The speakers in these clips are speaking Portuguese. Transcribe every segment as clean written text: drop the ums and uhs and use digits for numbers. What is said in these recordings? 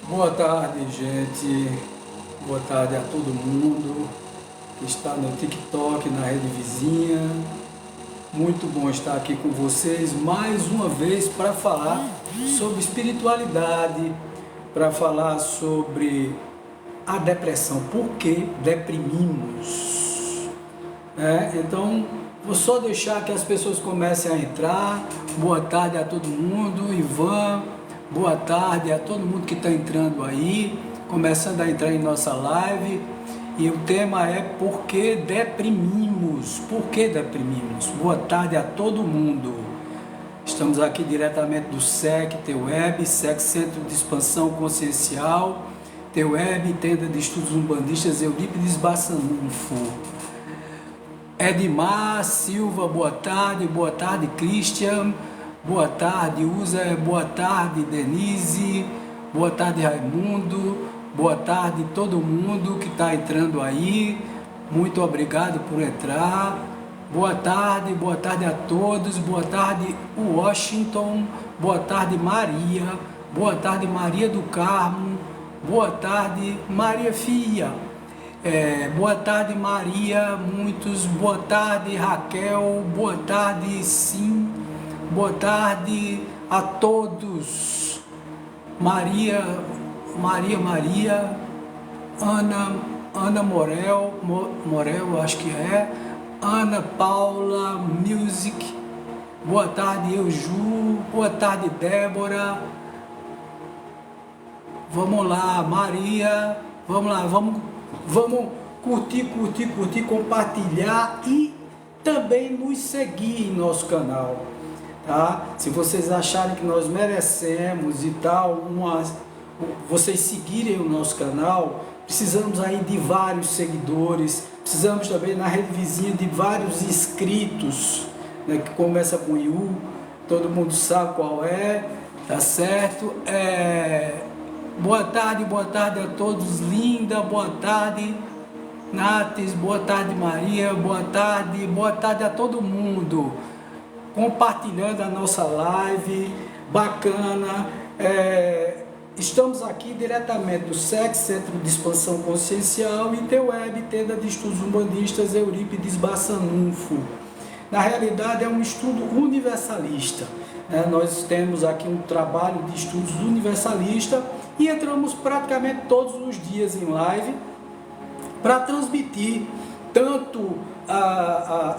Boa tarde, gente. Boa tarde a todo mundo que está no TikTok, na rede vizinha. Muito bom estar aqui com vocês mais uma vez para falar sobre espiritualidade, para falar sobre a depressão, por que deprimimos. Então, vou só deixar que as pessoas comecem a entrar. Boa tarde a todo mundo, Ivan. Boa tarde a todo mundo que está entrando aí, começando a entrar em nossa live. E o tema é por que deprimimos? Por que deprimimos? Boa tarde a todo mundo. Estamos aqui diretamente do SEC, TEUEB, SEC Centro de Expansão Consciencial, TEUEB, Tenda de Estudos Umbandistas Eurípides Bassanufo. Edmar Silva, boa tarde Christian, boa tarde Usa, boa tarde Denise, boa tarde Raimundo, boa tarde todo mundo que está entrando aí, muito obrigado por entrar, boa tarde a todos, boa tarde Washington, boa tarde Maria do Carmo, boa tarde Maria Fia. Boa tarde Maria, muitos, boa tarde Raquel, boa tarde Sim, boa tarde a todos, Maria, Ana Morel, acho que é, Ana Paula Music, boa tarde Euju, boa tarde Débora, vamos lá Maria, vamos curtir, compartilhar e também nos seguir em nosso canal, tá? Se vocês acharem que nós merecemos e tal, vocês seguirem o nosso canal, precisamos aí de vários seguidores, precisamos também na rede vizinha de vários inscritos, né, que começa com IU, todo mundo sabe qual é, tá certo? Boa tarde a todos, Linda, boa tarde, Nates, boa tarde Maria, boa tarde a todo mundo, compartilhando a nossa live, bacana, estamos aqui diretamente do SEC, Centro de Expansão Consciencial, e TEUEB, Tenda de Estudos Umbandistas Eurípides Bassanufo. Na realidade é um estudo universalista, né? Nós temos aqui um trabalho de estudos universalista e entramos praticamente todos os dias em live para transmitir tanto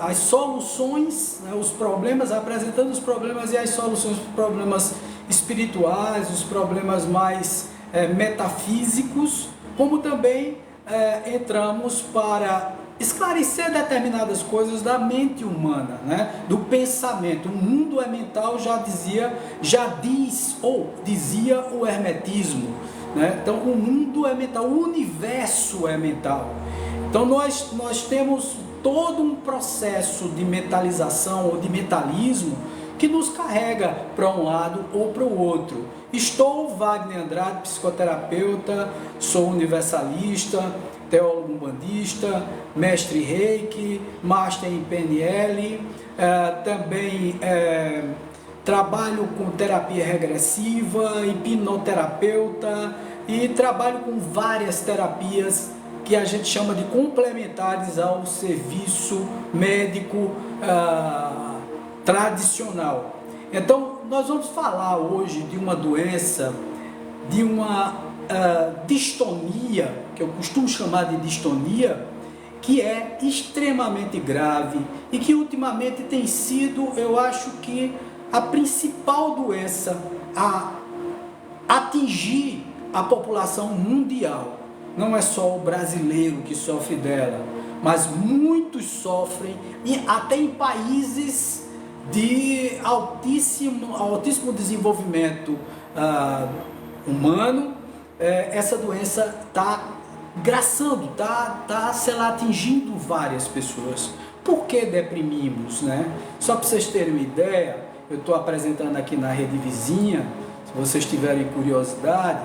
as soluções, né, os problemas, apresentando os problemas e as soluções para os problemas espirituais, os problemas mais metafísicos, como também entramos para esclarecer determinadas coisas da mente humana, né? Do pensamento. O mundo é mental, dizia o hermetismo, né? Então o mundo é mental, o universo é mental. Então nós temos todo um processo de mentalização ou de mentalismo que nos carrega para um lado ou para o outro. Estou Wagner Andrade, psicoterapeuta, sou universalista, teólogo umbandista, mestre Reiki, master em PNL, também trabalho com terapia regressiva, hipnoterapeuta e trabalho com várias terapias que a gente chama de complementares ao serviço médico tradicional. Então, nós vamos falar hoje de uma doença, de uma distonia, que eu costumo chamar de distonia, que é extremamente grave e que ultimamente tem sido, eu acho que, a principal doença a atingir a população mundial. Não é só o brasileiro que sofre dela, mas muitos sofrem, e até em países de altíssimo desenvolvimento humano, essa doença está graçando, está sei lá, atingindo várias pessoas. Por que deprimimos, né? Só para vocês terem uma ideia, eu estou apresentando aqui na rede vizinha, se vocês tiverem curiosidade,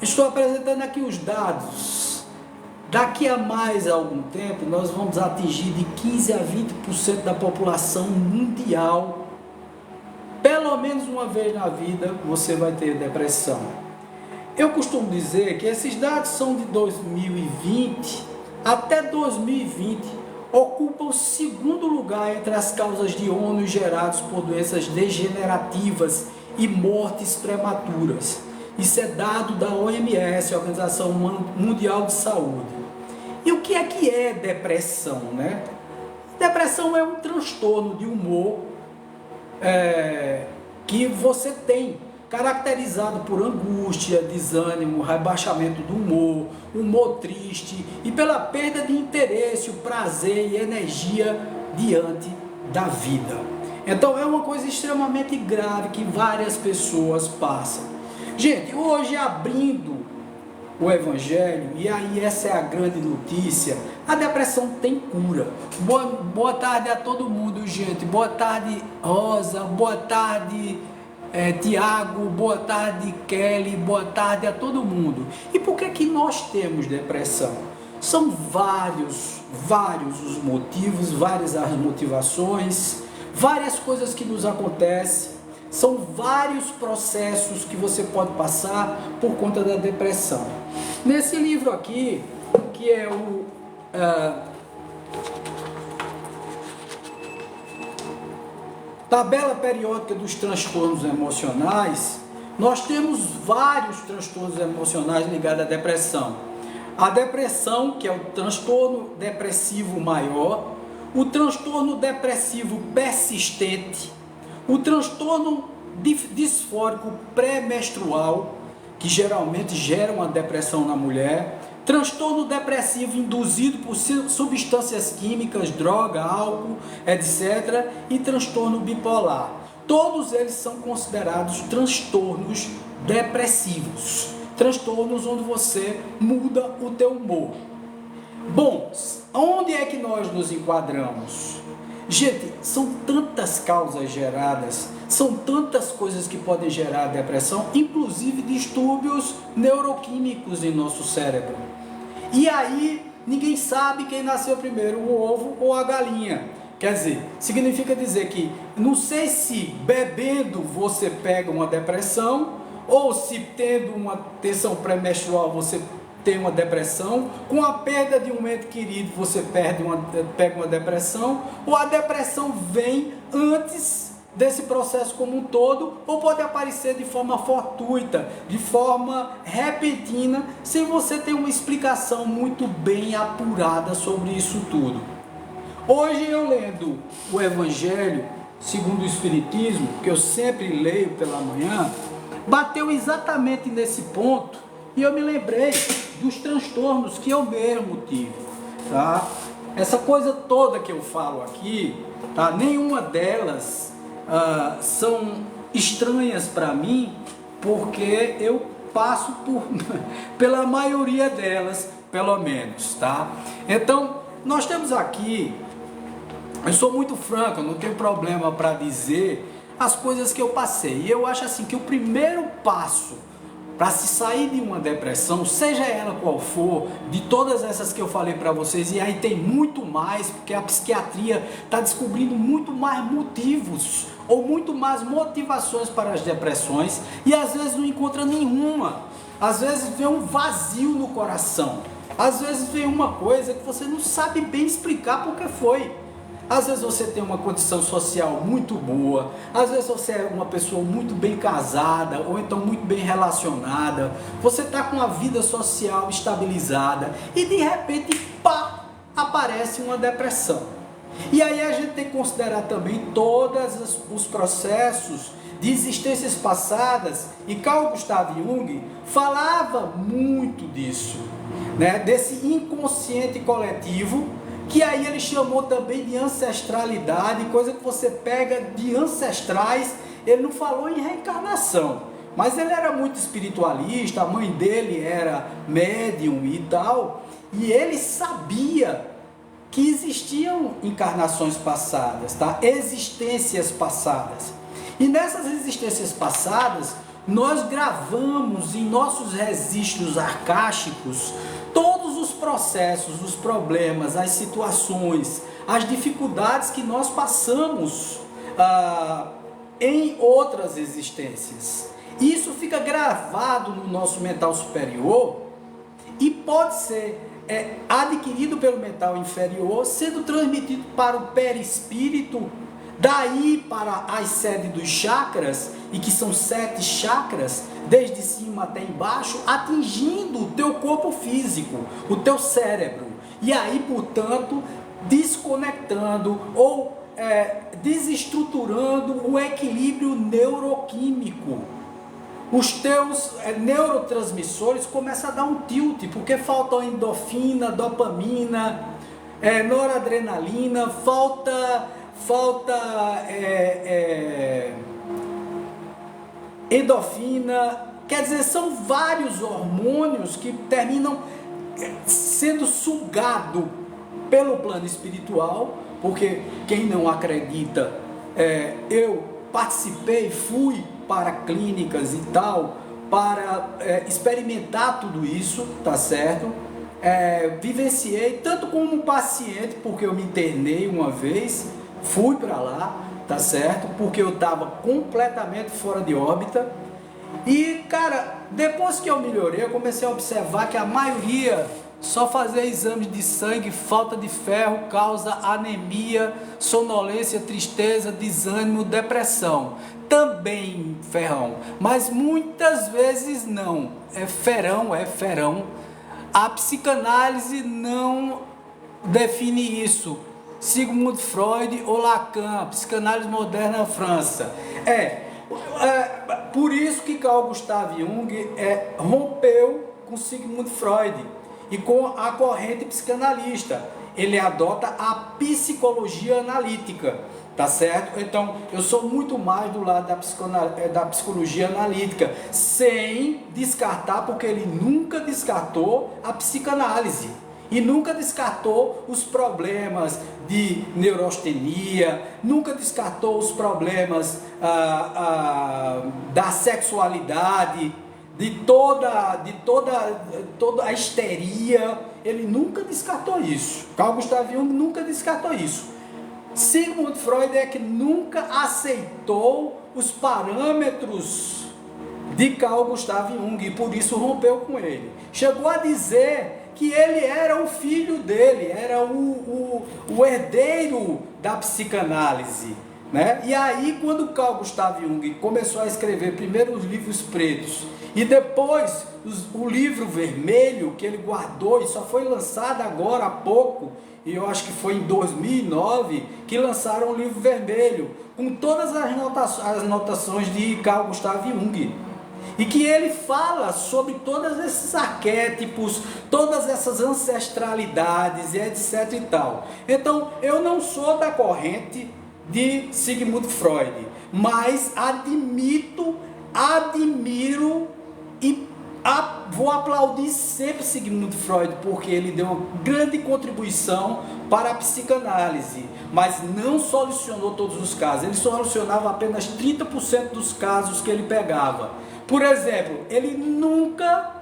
estou apresentando aqui os dados. Daqui a mais algum tempo, nós vamos atingir de 15 a 20% da população mundial, pelo pelo menos uma vez na vida você vai ter depressão. Eu costumo dizer que esses dados são de 2020 até 2020, ocupam o segundo lugar entre as causas de ônus gerados por doenças degenerativas e mortes prematuras. Isso é dado da OMS, Organização Mundial de Saúde. E o que é depressão, né? Depressão é um transtorno de humor que você tem, caracterizado por angústia, desânimo, rebaixamento do humor triste e pela perda de interesse, o prazer e energia diante da vida. Então é uma coisa extremamente grave que várias pessoas passam. Gente, hoje abrindo o Evangelho, e aí essa é a grande notícia, a depressão tem cura. Boa tarde a todo mundo, gente. Boa tarde, Rosa. Boa tarde, Tiago. Boa tarde, Kelly. Boa tarde a todo mundo. E por que nós temos depressão? São vários os motivos, várias as motivações, várias coisas que nos acontecem. São vários processos que você pode passar por conta da depressão. Nesse livro aqui, que é o Tabela Periódica dos Transtornos Emocionais, nós temos vários transtornos emocionais ligados à depressão. A depressão, que é o transtorno depressivo maior, o transtorno depressivo persistente, o transtorno disfórico pré-menstrual, que geralmente gera uma depressão na mulher, transtorno depressivo induzido por substâncias químicas, droga, álcool, etc. e transtorno bipolar. Todos eles são considerados transtornos depressivos, transtornos onde você muda o teu humor. Bom, onde é que nós nos enquadramos? Gente, são tantas causas geradas, são tantas coisas que podem gerar depressão, inclusive distúrbios neuroquímicos em nosso cérebro. E aí, ninguém sabe quem nasceu primeiro, o ovo ou a galinha. Quer dizer, significa dizer que, não sei se bebendo você pega uma depressão, ou se tendo uma tensão pré-menstrual você tem uma depressão, com a perda de um ente querido você pega uma depressão, ou a depressão vem antes desse processo como um todo, ou pode aparecer de forma fortuita, de forma repentina, sem você ter uma explicação muito bem apurada sobre isso tudo. Hoje eu lendo o Evangelho segundo o Espiritismo, que eu sempre leio pela manhã, bateu exatamente nesse ponto, e eu me lembrei dos transtornos que eu mesmo tive, tá? Essa coisa toda que eu falo aqui, tá? Nenhuma delas são estranhas para mim, porque eu passo pela maioria delas, pelo menos, tá? Então, nós temos aqui, eu sou muito franco, eu não tenho problema para dizer as coisas que eu passei. E eu acho assim que o primeiro passo para se sair de uma depressão, seja ela qual for, de todas essas que eu falei para vocês, e aí tem muito mais, porque a psiquiatria está descobrindo muito mais motivos, ou muito mais motivações para as depressões, e às vezes não encontra nenhuma. Às vezes vem um vazio no coração, às vezes vem uma coisa que você não sabe bem explicar porque foi. Às vezes você tem uma condição social muito boa, às vezes você é uma pessoa muito bem casada, ou então muito bem relacionada, você está com a vida social estabilizada, e de repente, pá, aparece uma depressão. E aí a gente tem que considerar também todos os processos de existências passadas, e Carl Gustav Jung falava muito disso, né? Desse inconsciente coletivo, que aí ele chamou também de ancestralidade, coisa que você pega de ancestrais. Ele não falou em reencarnação, mas ele era muito espiritualista, a mãe dele era médium e tal, e ele sabia que existiam encarnações passadas, tá? Existências passadas. E nessas existências passadas, nós gravamos em nossos registros arcásticos todos os processos, os problemas, as situações, as dificuldades que nós passamos em outras existências. Isso fica gravado no nosso mental superior e pode ser adquirido pelo mental inferior, sendo transmitido para o perispírito, daí para as sedes dos chakras, e que são 7 chakras, desde cima até embaixo, atingindo o teu corpo físico, o teu cérebro, e aí, portanto, desconectando ou desestruturando o equilíbrio neuroquímico. Os teus neurotransmissores começam a dar um tilt, porque falta endorfina, dopamina, noradrenalina, falta endorfina, quer dizer, são vários hormônios que terminam sendo sugados pelo plano espiritual, porque quem não acredita, eu participei, fui para clínicas e tal, para experimentar tudo isso, tá certo? Vivenciei, tanto como paciente, porque eu me internei uma vez, fui para lá, tá certo? Porque eu estava completamente fora de órbita. E, cara, depois que eu melhorei, eu comecei a observar que a maioria só fazer exames de sangue, falta de ferro, causa anemia, sonolência, tristeza, desânimo, depressão. Também ferrão, mas muitas vezes não. É ferrão. A psicanálise não define isso. Sigmund Freud ou Lacan, psicanálise moderna na França. Por isso que Carl Gustav Jung rompeu com Sigmund Freud e com a corrente psicanalista. Ele adota a psicologia analítica, tá certo? Então, eu sou muito mais do lado da psicologia analítica, sem descartar, porque ele nunca descartou a psicanálise. E nunca descartou os problemas de neurostenia, nunca descartou os problemas da sexualidade, de toda a histeria. Ele nunca descartou isso. Carl Gustav Jung nunca descartou isso. Sigmund Freud é que nunca aceitou os parâmetros de Carl Gustav Jung e por isso rompeu com ele. Chegou a dizer que ele era o filho dele, era o herdeiro da psicanálise, né? E aí, quando Carl Gustav Jung começou a escrever primeiro os livros pretos e depois o livro vermelho, que ele guardou e só foi lançado agora há pouco, e eu acho que foi em 2009 que lançaram o livro vermelho, com todas as anotações de Carl Gustav Jung. E que ele fala sobre todos esses arquétipos, todas essas ancestralidades e etc e tal. Então, eu não sou da corrente de Sigmund Freud, mas admiro e vou aplaudir sempre Sigmund Freud, porque ele deu uma grande contribuição para a psicanálise, mas não solucionou todos os casos. Ele solucionava apenas 30% dos casos que ele pegava. Por exemplo, ele nunca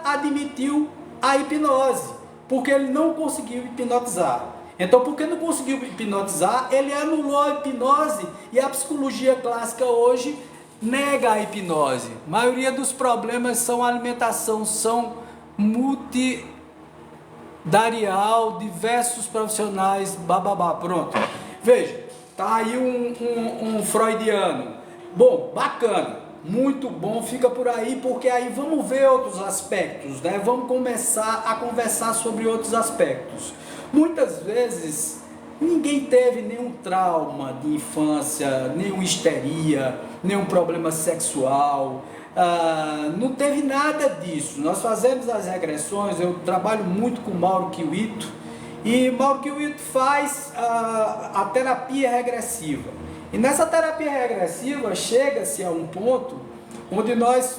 admitiu a hipnose, porque ele não conseguiu hipnotizar. Então, porque não conseguiu hipnotizar, ele anulou a hipnose, e a psicologia clássica hoje nega a hipnose. A maioria dos problemas são alimentação, são multidarial, diversos profissionais, bababá, pronto. Veja, tá aí um freudiano. Bom, bacana. Muito bom, fica por aí, porque aí vamos ver outros aspectos, né? Vamos começar a conversar sobre outros aspectos. Muitas vezes ninguém teve nenhum trauma de infância, nenhuma histeria, nenhum problema sexual, não teve nada disso. Nós fazemos as regressões, eu trabalho muito com Mauro Kiwito, e Mauro Kiwito faz a terapia regressiva. E nessa terapia regressiva chega-se a um ponto onde nós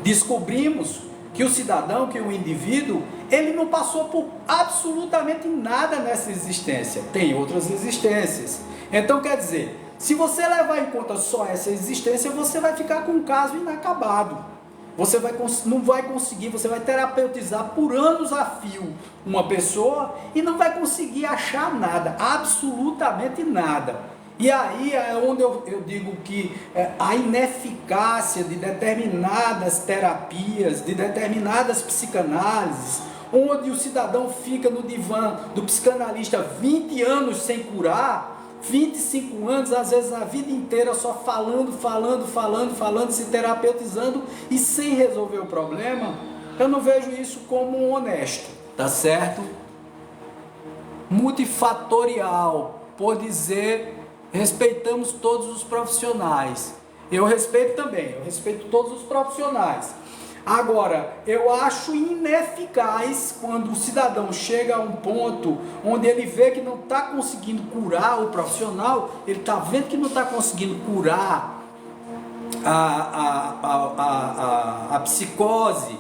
descobrimos que o cidadão, que o indivíduo, ele não passou por absolutamente nada nessa existência. Tem outras existências. Então, quer dizer, se você levar em conta só essa existência, você vai ficar com um caso inacabado. Você não vai conseguir, você vai terapeutizar por anos a fio uma pessoa e não vai conseguir achar nada, absolutamente nada. E aí é onde eu digo que a ineficácia de determinadas terapias, de determinadas psicanálises, onde o cidadão fica no divã do psicanalista 20 anos sem curar, 25 anos, às vezes a vida inteira só falando, se terapeutizando e sem resolver o problema, eu não vejo isso como honesto, tá certo? Multifatorial, por dizer, respeitamos todos os profissionais. Eu respeito também, eu respeito todos os profissionais. Agora, eu acho ineficaz quando o cidadão chega a um ponto onde ele vê que não está conseguindo curar o profissional, ele está vendo que não está conseguindo curar a psicose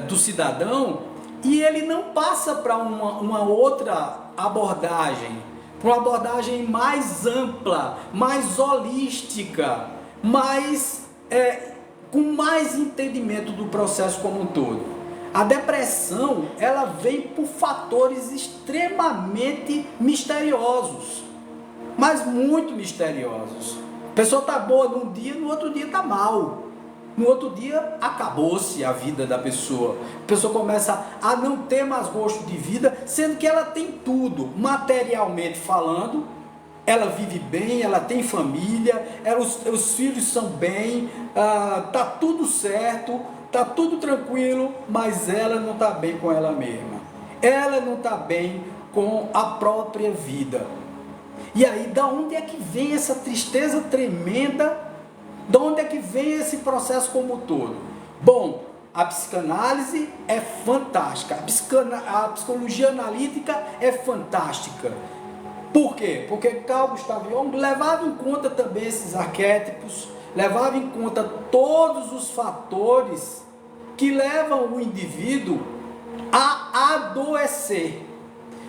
do cidadão, e ele não passa para uma outra abordagem, para uma abordagem mais ampla, mais holística, com mais entendimento do processo como um todo. A depressão, ela vem por fatores extremamente misteriosos, mas muito misteriosos. A pessoa está boa num dia, no outro dia está mal. No outro dia, acabou-se a vida da pessoa. A pessoa começa a não ter mais gosto de vida, sendo que ela tem tudo, materialmente falando. Ela vive bem, ela tem família, os filhos são bem, tá tudo certo, tá tudo tranquilo, mas ela não está bem com ela mesma. Ela não está bem com a própria vida. E aí, da onde é que vem essa tristeza tremenda? De onde é que vem esse processo como um todo? Bom, a psicanálise é fantástica, a psicologia analítica é fantástica. Por quê? Porque Carl Gustav Jung levava em conta também esses arquétipos, levava em conta todos os fatores que levam o indivíduo a adoecer,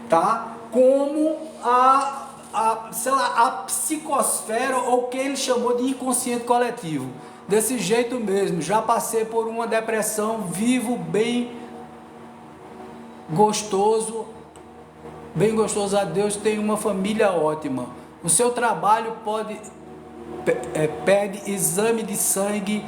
tá? Como a psicosfera, ou o que ele chamou de inconsciente coletivo. Desse jeito mesmo, já passei por uma depressão, vivo bem gostoso a Deus, tenho uma família ótima. O seu trabalho pede exame de sangue,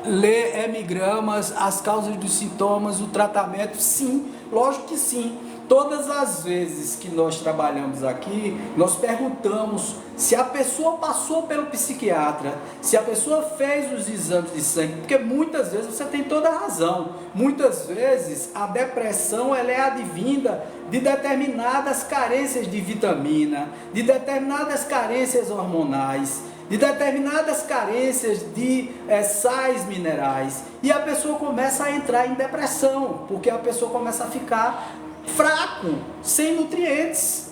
lê hemigramas, as causas dos sintomas, o tratamento, sim, lógico que sim. Todas as vezes que nós trabalhamos aqui, nós perguntamos se a pessoa passou pelo psiquiatra, se a pessoa fez os exames de sangue, porque muitas vezes você tem toda a razão. Muitas vezes a depressão ela é advinda de determinadas carências de vitamina, de determinadas carências hormonais, de determinadas carências de sais minerais, e a pessoa começa a entrar em depressão, porque a pessoa começa a ficar fraco, sem nutrientes.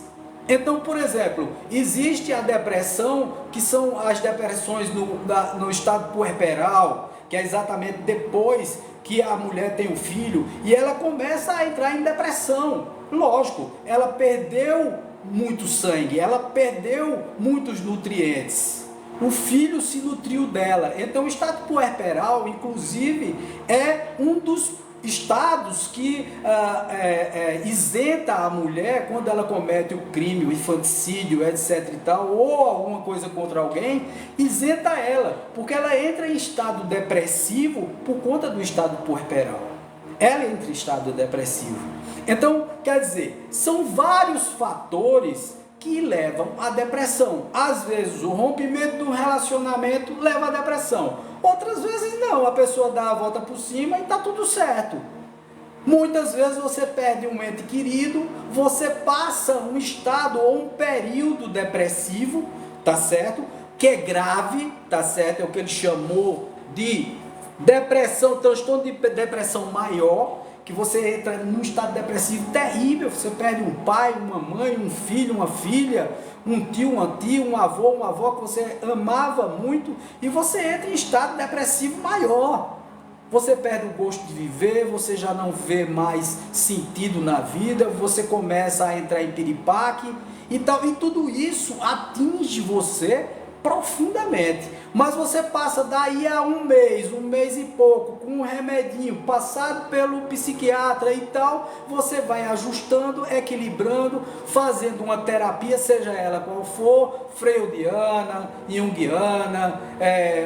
Então, por exemplo, existe a depressão, que são as depressões no estado puerperal, que é exatamente depois que a mulher tem um filho, e ela começa a entrar em depressão. Lógico, ela perdeu muito sangue, ela perdeu muitos nutrientes. O filho se nutriu dela. Então, o estado puerperal, inclusive, é um dos estados que isenta a mulher quando ela comete o crime, o infanticídio, etc e tal, ou alguma coisa contra alguém, isenta ela, porque ela entra em estado depressivo por conta do estado puerperal. Ela entra em estado depressivo. Então, quer dizer, são vários fatores que levam à depressão. Às vezes o rompimento do relacionamento leva à depressão. Outras vezes não, a pessoa dá a volta por cima e está tudo certo. Muitas vezes você perde um ente querido, você passa um estado ou um período depressivo, tá certo? Que é grave, tá certo? É o que ele chamou de depressão, transtorno de depressão maior, que você entra num estado depressivo terrível, você perde um pai, uma mãe, um filho, uma filha, um tio, uma tia, um avô, uma avó que você amava muito, e você entra em estado depressivo maior. Você perde o gosto de viver, você já não vê mais sentido na vida, você começa a entrar em piripaque e tal, e tudo isso atinge você profundamente. Mas você passa daí a um mês e pouco, com um remedinho, passado pelo psiquiatra e tal, você vai ajustando, equilibrando, fazendo uma terapia, seja ela qual for, freudiana, junguiana,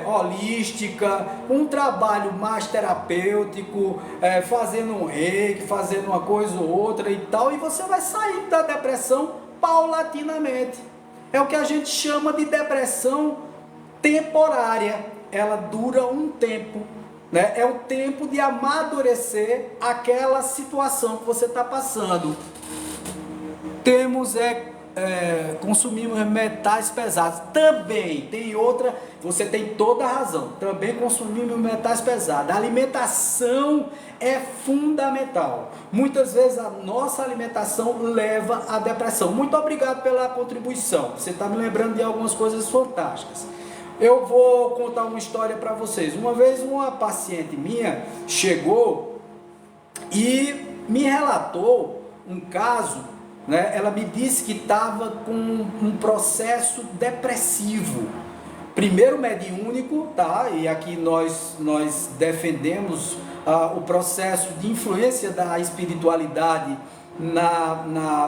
holística, um trabalho mais terapêutico, fazendo um reiki, fazendo uma coisa ou outra e tal, e você vai sair da depressão paulatinamente. É o que a gente chama de depressão temporária. Ela dura um tempo, né? É o tempo de amadurecer aquela situação que você está passando. Consumimos metais pesados. Também tem outra, você tem toda a razão. Também consumimos metais pesados. A alimentação é fundamental. Muitas vezes a nossa alimentação leva à depressão. Muito obrigado pela contribuição. Você está me lembrando de algumas coisas fantásticas. Eu vou contar uma história para vocês. Uma vez uma paciente minha chegou e me relatou um caso, né? Ela me disse que estava com um processo depressivo. Primeiro mediúnico, tá? E aqui nós defendemos o processo de influência da espiritualidade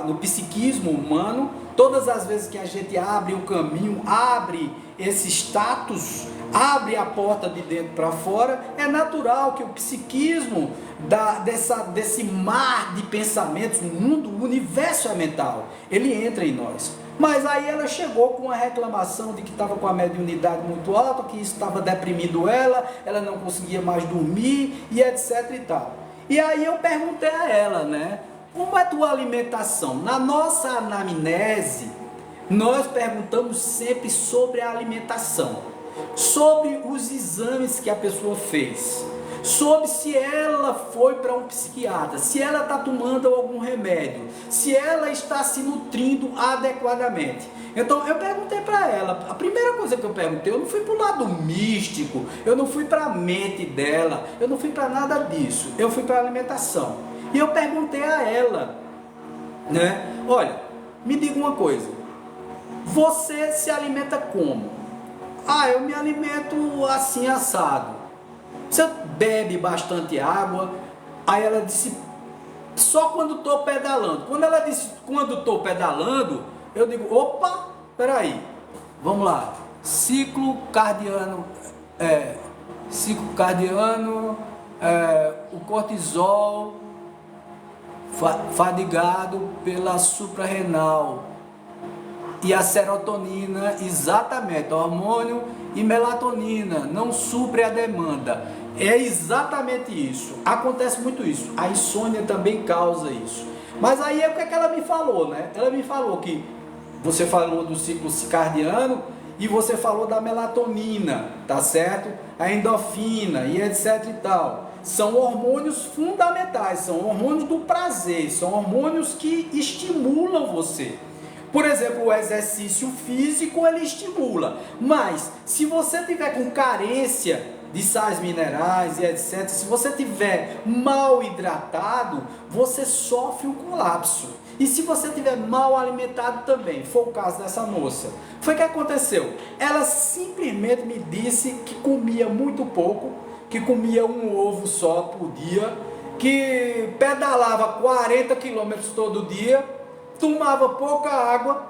no psiquismo humano. Todas as vezes que a gente abre o caminho, abre esse status, abre a porta de dentro para fora, é natural que o psiquismo desse mar de pensamentos, o universo é mental, ele entra em nós. Mas aí ela chegou com uma reclamação de que estava com a mediunidade muito alta, que isso estava deprimindo ela não conseguia mais dormir e etc e tal. E aí eu perguntei a ela, né? Como é a tua alimentação? Na nossa anamnese, nós perguntamos sempre sobre a alimentação, sobre os exames que a pessoa fez, sobre se ela foi para um psiquiatra, se ela está tomando algum remédio, se ela está se nutrindo adequadamente. Então eu perguntei para ela, a primeira coisa que eu perguntei, eu não fui para o lado místico, eu não fui para a mente dela, eu não fui para nada disso, eu fui para a alimentação. E eu perguntei a ela, né? Olha, me diga uma coisa, você se alimenta como? Eu me alimento assim assado. Você bebe bastante água? Aí ela disse, só quando estou pedalando. Quando ela disse, quando estou pedalando, eu digo, opa, peraí, vamos lá. Ciclo cardiano, o cortisol, fadigado pela suprarrenal, e a serotonina, exatamente, hormônio e melatonina, não supre a demanda. É exatamente isso, acontece muito isso. A insônia também causa isso. Mas aí o que é que ela me falou, né? Ela me falou que você falou do ciclo circadiano e você falou da melatonina, tá certo? A endorfina e etc e tal. São hormônios fundamentais, são hormônios do prazer, são hormônios que estimulam você. Por exemplo, o exercício físico ele estimula, mas se você tiver com carência de sais minerais e etc, se você tiver mal hidratado, você sofre um colapso. E se você tiver mal alimentado também, foi o caso dessa moça. Foi o que aconteceu? Ela simplesmente me disse que comia muito pouco, que comia um ovo só por dia, que pedalava 40 quilômetros todo dia, tomava pouca água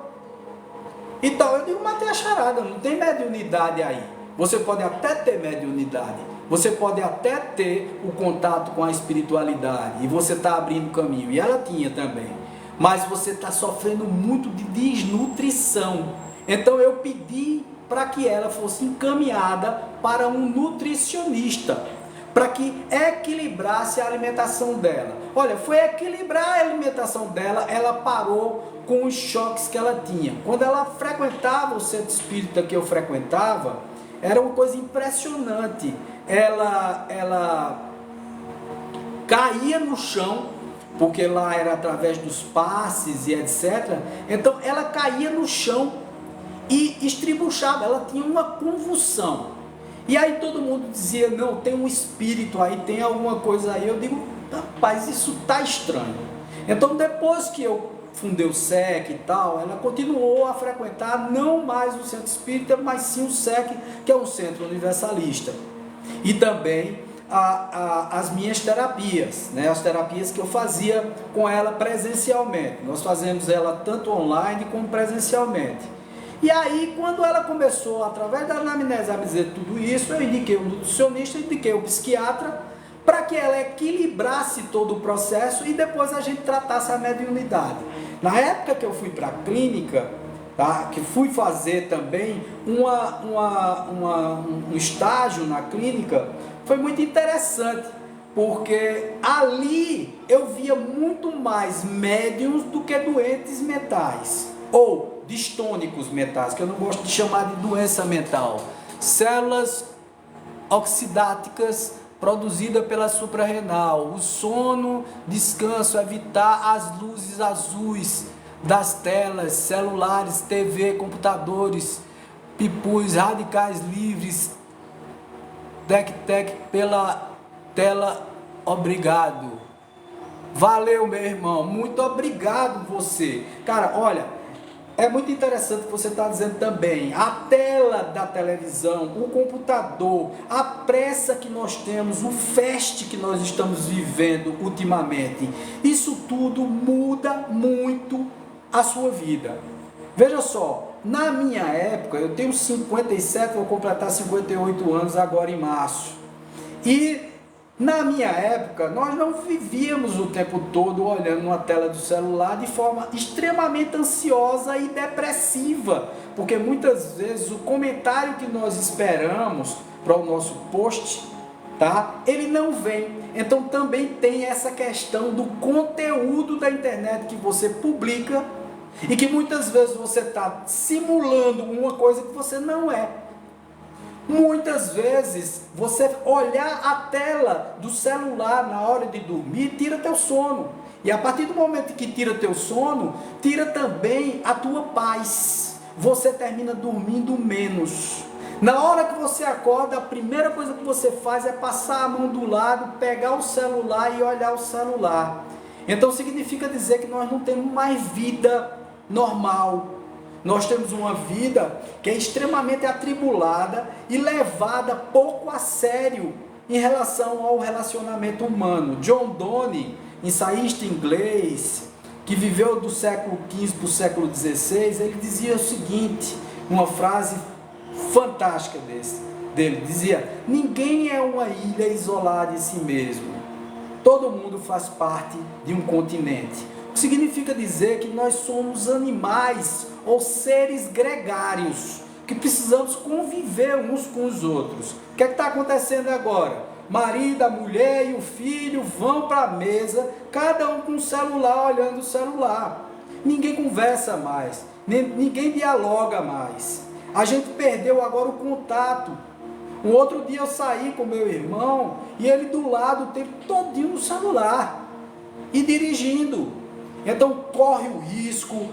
e tal. Eu digo, matei a charada, não tem mediunidade aí. Você pode até ter mediunidade, você pode até ter o contato com a espiritualidade, e você está abrindo caminho, e ela tinha também, mas você está sofrendo muito de desnutrição. Então eu pedi para que ela fosse encaminhada para um nutricionista, para que equilibrasse a alimentação dela. Olha, foi equilibrar a alimentação dela, ela parou com os choques que ela tinha. Quando ela frequentava o centro espírita que eu frequentava, era uma coisa impressionante. Ela caía no chão, porque lá era através dos passes e etc. Então ela caía no chão e estribuchava, ela tinha uma convulsão. E aí todo mundo dizia, não, tem um espírito aí, tem alguma coisa aí. Eu digo, rapaz, isso tá estranho. Então, depois que eu fundei o SEC e tal, ela continuou a frequentar não mais o centro espírita, mas sim o SEC, que é um centro universalista. E também as minhas terapias, né? As terapias que eu fazia com ela presencialmente. Nós fazemos ela tanto online como presencialmente. E aí, quando ela começou, através da anamnese, a dizer tudo isso, eu indiquei o nutricionista, indiquei o psiquiatra, para que ela equilibrasse todo o processo e depois a gente tratasse a mediunidade. Na época que eu fui para a clínica, tá, que fui fazer também um estágio na clínica, foi muito interessante, porque ali eu via muito mais médiuns do que doentes mentais, ou distônicos mentais, que eu não gosto de chamar de doença mental, células oxidáticas produzida pela suprarrenal, o sono, descanso, evitar as luzes azuis das telas, celulares, TV, computadores, pipus, radicais livres, tec-tec pela tela, obrigado. Valeu, meu irmão, muito obrigado você. Cara, olha, é muito interessante o que você está dizendo também. A tela da televisão, o computador, a pressa que nós temos, o fast que nós estamos vivendo ultimamente, isso tudo muda muito a sua vida. Veja só, na minha época, eu tenho 57, vou completar 58 anos agora em março. E na minha época, nós não vivíamos o tempo todo olhando uma tela do celular de forma extremamente ansiosa e depressiva, porque muitas vezes o comentário que nós esperamos para o nosso post, tá? Ele não vem. Então também tem essa questão do conteúdo da internet que você publica e que muitas vezes você está simulando uma coisa que você não é. Muitas vezes você olhar a tela do celular na hora de dormir tira teu sono. E a partir do momento que tira teu sono, tira também a tua paz. Você termina dormindo menos. Na hora que você acorda, a primeira coisa que você faz é passar a mão do lado, pegar o celular e olhar o celular. Então significa dizer que nós não temos mais vida normal. Nós temos uma vida que é extremamente atribulada e levada pouco a sério em relação ao relacionamento humano. John Donne, ensaísta inglês, que viveu do século XV para o século XVI, ele dizia o seguinte, uma frase fantástica dele, dizia: ninguém é uma ilha isolada em si mesmo, todo mundo faz parte de um continente. O que significa dizer que nós somos animais ou seres gregários, que precisamos conviver uns com os outros. O que é que está acontecendo agora? Marido, a mulher e o filho vão para a mesa, cada um com o celular, olhando o celular. Ninguém conversa mais, ninguém dialoga mais. A gente perdeu agora o contato. Um outro dia eu saí com meu irmão e ele do lado o tempo todinho no celular e dirigindo. Então corre o risco,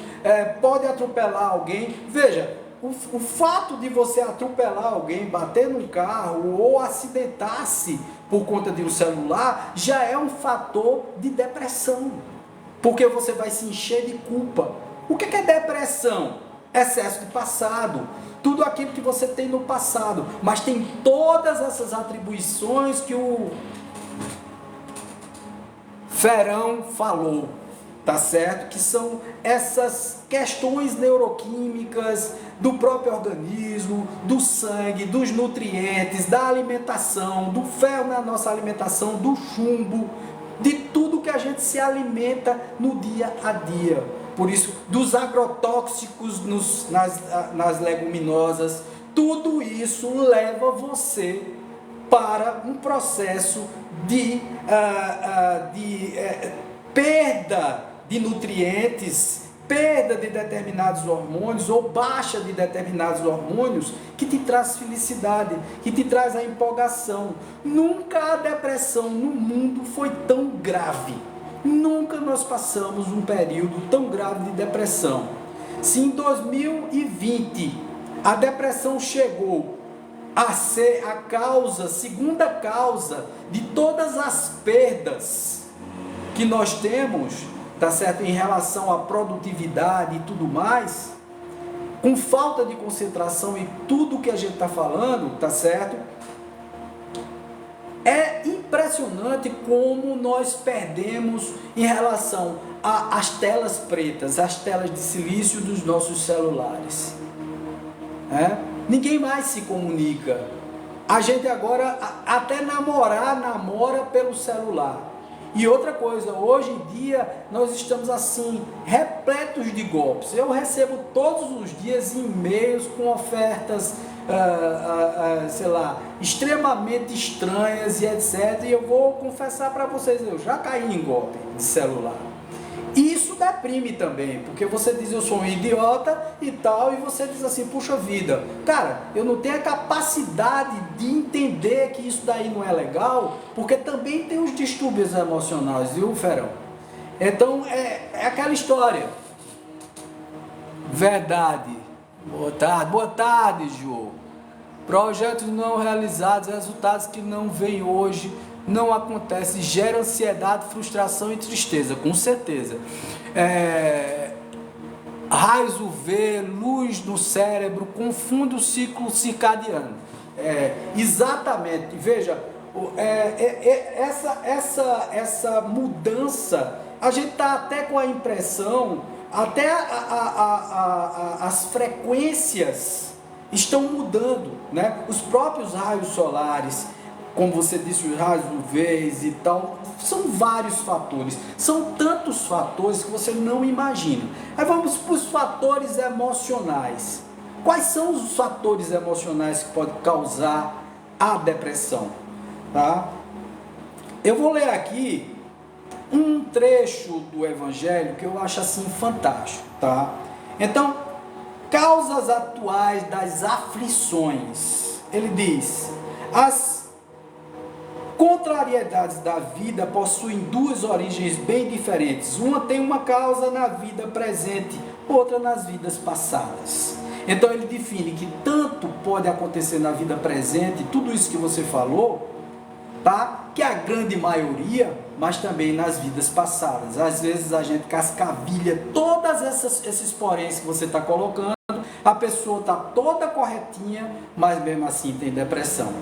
pode atropelar alguém. Veja, o fato de você atropelar alguém, bater num carro ou acidentar-se por conta de um celular, já é um fator de depressão, porque você vai se encher de culpa. O que é depressão? Excesso de passado, tudo aquilo que você tem no passado, mas tem todas essas atribuições que o Ferão falou. Tá certo? Que são essas questões neuroquímicas do próprio organismo, do sangue, dos nutrientes, da alimentação, do ferro na nossa alimentação, do chumbo, de tudo que a gente se alimenta no dia a dia. Por isso, dos agrotóxicos nas leguminosas, tudo isso leva você para um processo de perda de nutrientes, perda de determinados hormônios ou baixa de determinados hormônios que te traz felicidade, que te traz a empolgação. Nunca a depressão no mundo foi tão grave. Nunca nós passamos um período tão grave de depressão. Se em 2020 a depressão chegou a ser a segunda causa de todas as perdas que nós temos, tá certo? Em relação à produtividade e tudo mais, com falta de concentração e tudo que a gente está falando, tá certo? É impressionante como nós perdemos em relação às telas pretas, às telas de silício dos nossos celulares. Ninguém mais se comunica. A gente agora até namora pelo celular. E outra coisa, hoje em dia nós estamos assim, repletos de golpes. Eu recebo todos os dias e-mails com ofertas, sei lá, extremamente estranhas e etc. E eu vou confessar para vocês, eu já caí em golpe de celular. E isso deprime também, porque você diz eu sou um idiota e tal, e você diz assim, puxa vida, cara, eu não tenho a capacidade de entender que isso daí não é legal, porque também tem os distúrbios emocionais, viu, Ferão? Então, é aquela história. Verdade. Boa tarde, Jô. Projetos não realizados, resultados que não vêm hoje, não acontece, gera ansiedade, frustração e tristeza, com certeza. Raios UV, luz no cérebro, confunde o ciclo circadiano. Exatamente, veja, essa mudança, a gente está até com a impressão, até as frequências estão mudando, né? Os próprios raios solares, como você disse, os raios UVs e tal, são vários fatores, são tantos fatores que você não imagina. Aí vamos para os fatores emocionais. Quais são os fatores emocionais que podem causar a depressão? Tá? Eu vou ler aqui um trecho do Evangelho que eu acho assim fantástico, tá? Então, causas atuais das aflições. Ele diz: as contrariedades da vida possuem duas origens bem diferentes. Uma tem uma causa na vida presente, outra nas vidas passadas. Então ele define que tanto pode acontecer na vida presente, tudo isso que você falou, tá? Que a grande maioria, mas também nas vidas passadas. Às vezes a gente cascavilha todas esses poréns que você está colocando, a pessoa está toda corretinha, mas mesmo assim tem depressão.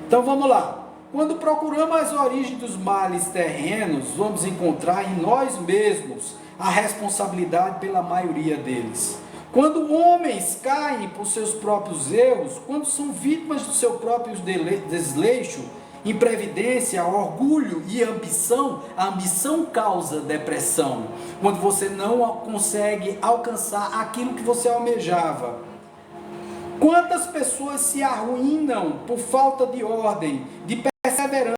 Então vamos lá. Quando procuramos as origens dos males terrenos, vamos encontrar em nós mesmos a responsabilidade pela maioria deles. Quando homens caem por seus próprios erros, quando são vítimas do seu próprio desleixo, imprevidência, orgulho e ambição, a ambição causa depressão. Quando você não consegue alcançar aquilo que você almejava. Quantas pessoas se arruinam por falta de ordem, de perseverança,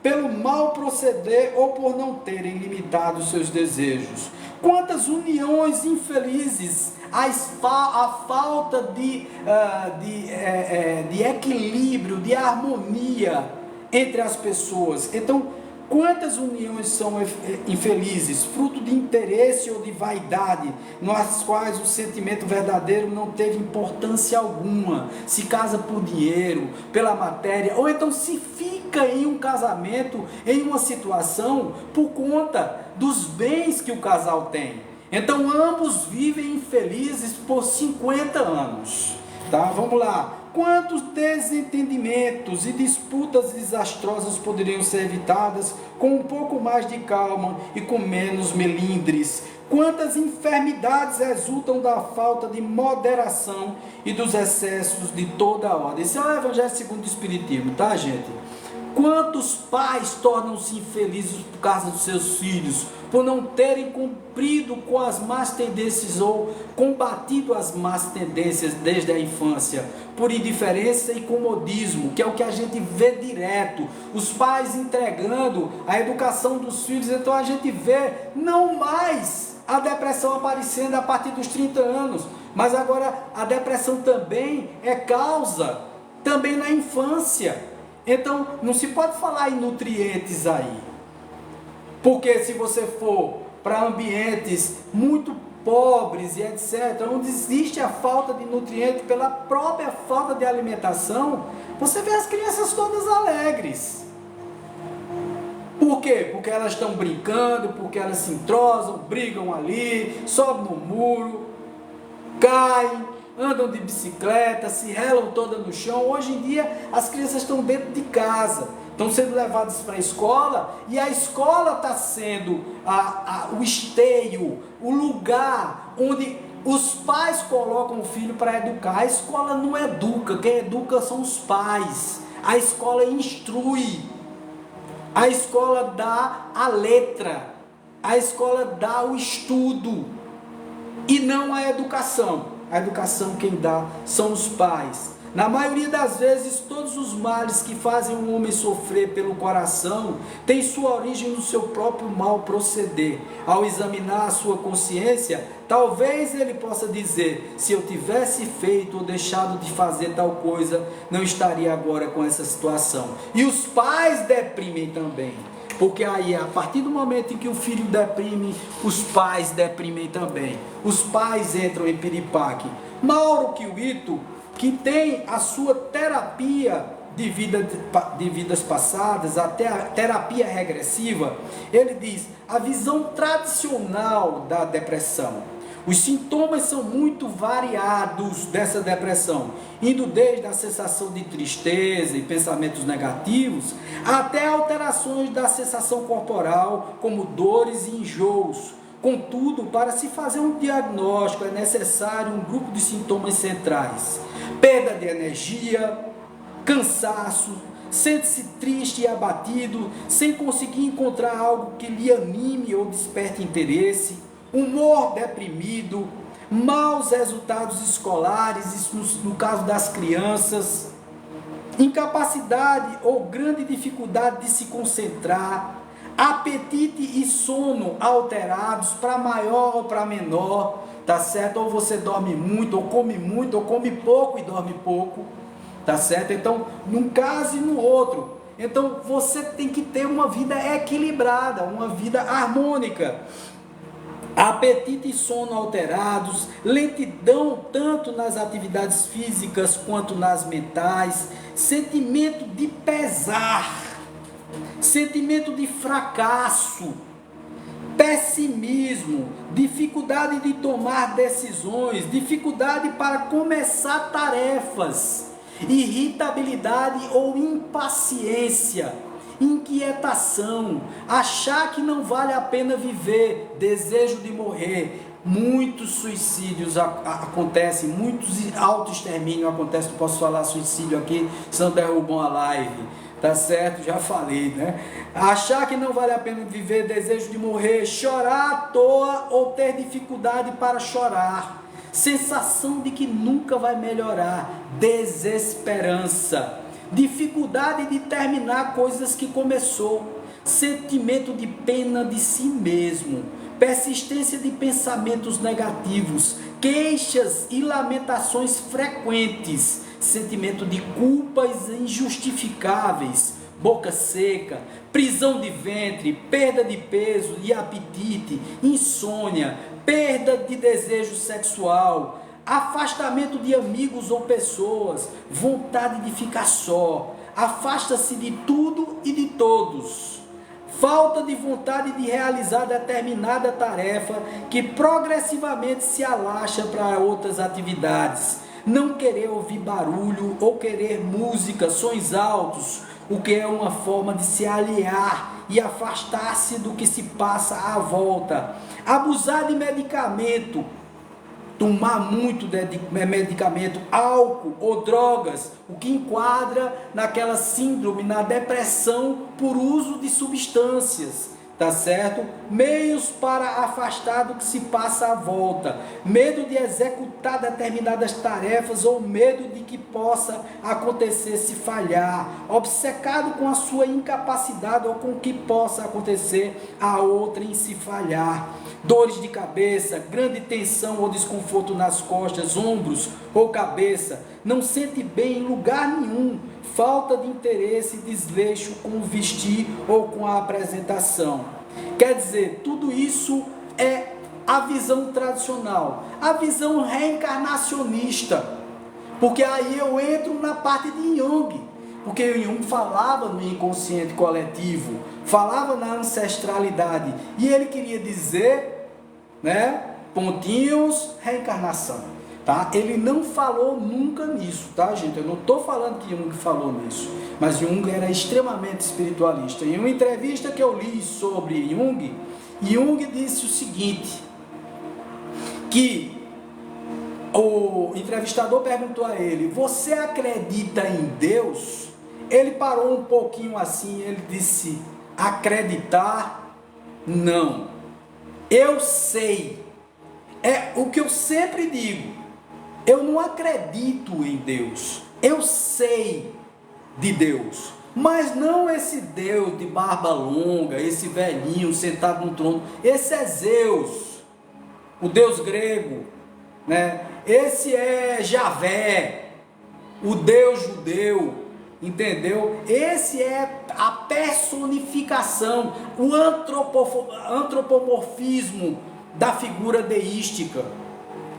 pelo mal proceder ou por não terem limitado seus desejos? Quantas uniões infelizes, a falta de equilíbrio, de harmonia entre as pessoas. Então, quantas uniões são infelizes, fruto de interesse ou de vaidade, nas quais o sentimento verdadeiro não teve importância alguma, se casa por dinheiro, pela matéria, ou então se fica em um casamento, em uma situação, por conta dos bens que o casal tem. Então ambos vivem infelizes por 50 anos. Tá? Vamos lá. Quantos desentendimentos e disputas desastrosas poderiam ser evitadas com um pouco mais de calma e com menos melindres? Quantas enfermidades resultam da falta de moderação e dos excessos de toda a ordem? Esse é o Evangelho segundo o Espiritismo, tá, gente? Quantos pais tornam-se infelizes por causa dos seus filhos, por não terem cumprido com as más tendências ou combatido as más tendências desde a infância, por indiferença e comodismo, que é o que a gente vê direto, os pais entregando a educação dos filhos. Então a gente vê não mais a depressão aparecendo a partir dos 30 anos, mas agora a depressão também é causa, também na infância. Então, não se pode falar em nutrientes aí, porque se você for para ambientes muito pobres e etc., onde existe a falta de nutrientes pela própria falta de alimentação, você vê as crianças todas alegres. Por quê? Porque elas estão brincando, porque elas se entrosam, brigam ali, sobem no muro, caem, andam de bicicleta, se relam toda no chão. Hoje em dia as crianças estão dentro de casa, estão sendo levadas para a escola, e a escola está sendo o esteio, o lugar onde os pais colocam o filho para educar. A escola não educa, quem educa são os pais. A escola instrui, a escola dá a letra, a escola dá o estudo, e não a educação. A educação quem dá são os pais. Na maioria das vezes, todos os males que fazem o homem sofrer pelo coração têm sua origem no seu próprio mal proceder. Ao examinar a sua consciência, talvez ele possa dizer: se eu tivesse feito ou deixado de fazer tal coisa, não estaria agora com essa situação. E os pais deprimem também. Porque aí, a partir do momento em que o filho deprime, os pais deprimem também. Os pais entram em piripaque. Mauro Kiwito, que tem a sua terapia de vidas passadas, até a terapia regressiva, ele diz: a visão tradicional da depressão. Os sintomas são muito variados dessa depressão, indo desde a sensação de tristeza e pensamentos negativos, até alterações da sensação corporal, como dores e enjoos. Contudo, para se fazer um diagnóstico é necessário um grupo de sintomas centrais: perda de energia, cansaço, sente-se triste e abatido, sem conseguir encontrar algo que lhe anime ou desperte interesse, humor deprimido, maus resultados escolares, isso no caso das crianças, incapacidade ou grande dificuldade de se concentrar, apetite e sono alterados para maior ou para menor, tá certo? Ou você dorme muito, ou come pouco e dorme pouco, tá certo? Então, num caso e no outro. Então, você tem que ter uma vida equilibrada, uma vida harmônica. Apetite e sono alterados, lentidão tanto nas atividades físicas quanto nas mentais, sentimento de pesar, sentimento de fracasso, pessimismo, dificuldade de tomar decisões, dificuldade para começar tarefas, irritabilidade ou impaciência, inquietação, achar que não vale a pena viver, desejo de morrer. Muitos suicídios acontecem, muitos autoextermínios acontecem. Não posso falar suicídio aqui, senão derrubam a live, tá certo? Já falei, né? Achar que não vale a pena viver, desejo de morrer, chorar à toa ou ter dificuldade para chorar, sensação de que nunca vai melhorar, desesperança, dificuldade de terminar coisas que começou, sentimento de pena de si mesmo, persistência de pensamentos negativos, queixas e lamentações frequentes, sentimento de culpas injustificáveis, boca seca, prisão de ventre, perda de peso e apetite, insônia, perda de desejo sexual, afastamento de amigos ou pessoas, vontade de ficar só, afasta-se de tudo e de todos, falta de vontade de realizar determinada tarefa que progressivamente se alastra para outras atividades, não querer ouvir barulho ou querer música, sons altos, o que é uma forma de se aliar e afastar-se do que se passa à volta, abusar de medicamento, tomar muito de medicamento, álcool ou drogas, o que enquadra naquela síndrome, na depressão por uso de substâncias, tá certo? Meios para afastar do que se passa à volta, medo de executar determinadas tarefas ou medo de que possa acontecer se falhar, obcecado com a sua incapacidade ou com o que possa acontecer a outrem se falhar, dores de cabeça, grande tensão ou desconforto nas costas, ombros ou cabeça, não sente bem em lugar nenhum, falta de interesse e desleixo com o vestir ou com a apresentação. Quer dizer, tudo isso é a visão tradicional, a visão reencarnacionista, porque aí eu entro na parte de Jung. porque Jung falava no inconsciente coletivo, falava na ancestralidade, e ele queria dizer, né, pontinhos, reencarnação, tá? Ele não falou nunca nisso, tá, gente? Eu não estou falando que Jung falou nisso, mas Jung era extremamente espiritualista. Em uma entrevista que eu li sobre Jung, Jung disse o seguinte, que o entrevistador perguntou a ele: você acredita em Deus? Ele parou um pouquinho assim, ele disse: acreditar, não. Eu sei. É o que eu sempre digo. Eu não acredito em Deus. Eu sei de Deus. Mas não esse Deus de barba longa, esse velhinho sentado no trono. Esse é Zeus, o Deus grego, né? Esse é Javé, o Deus judeu, entendeu? Esse é a personificação, o antropomorfismo da figura deística.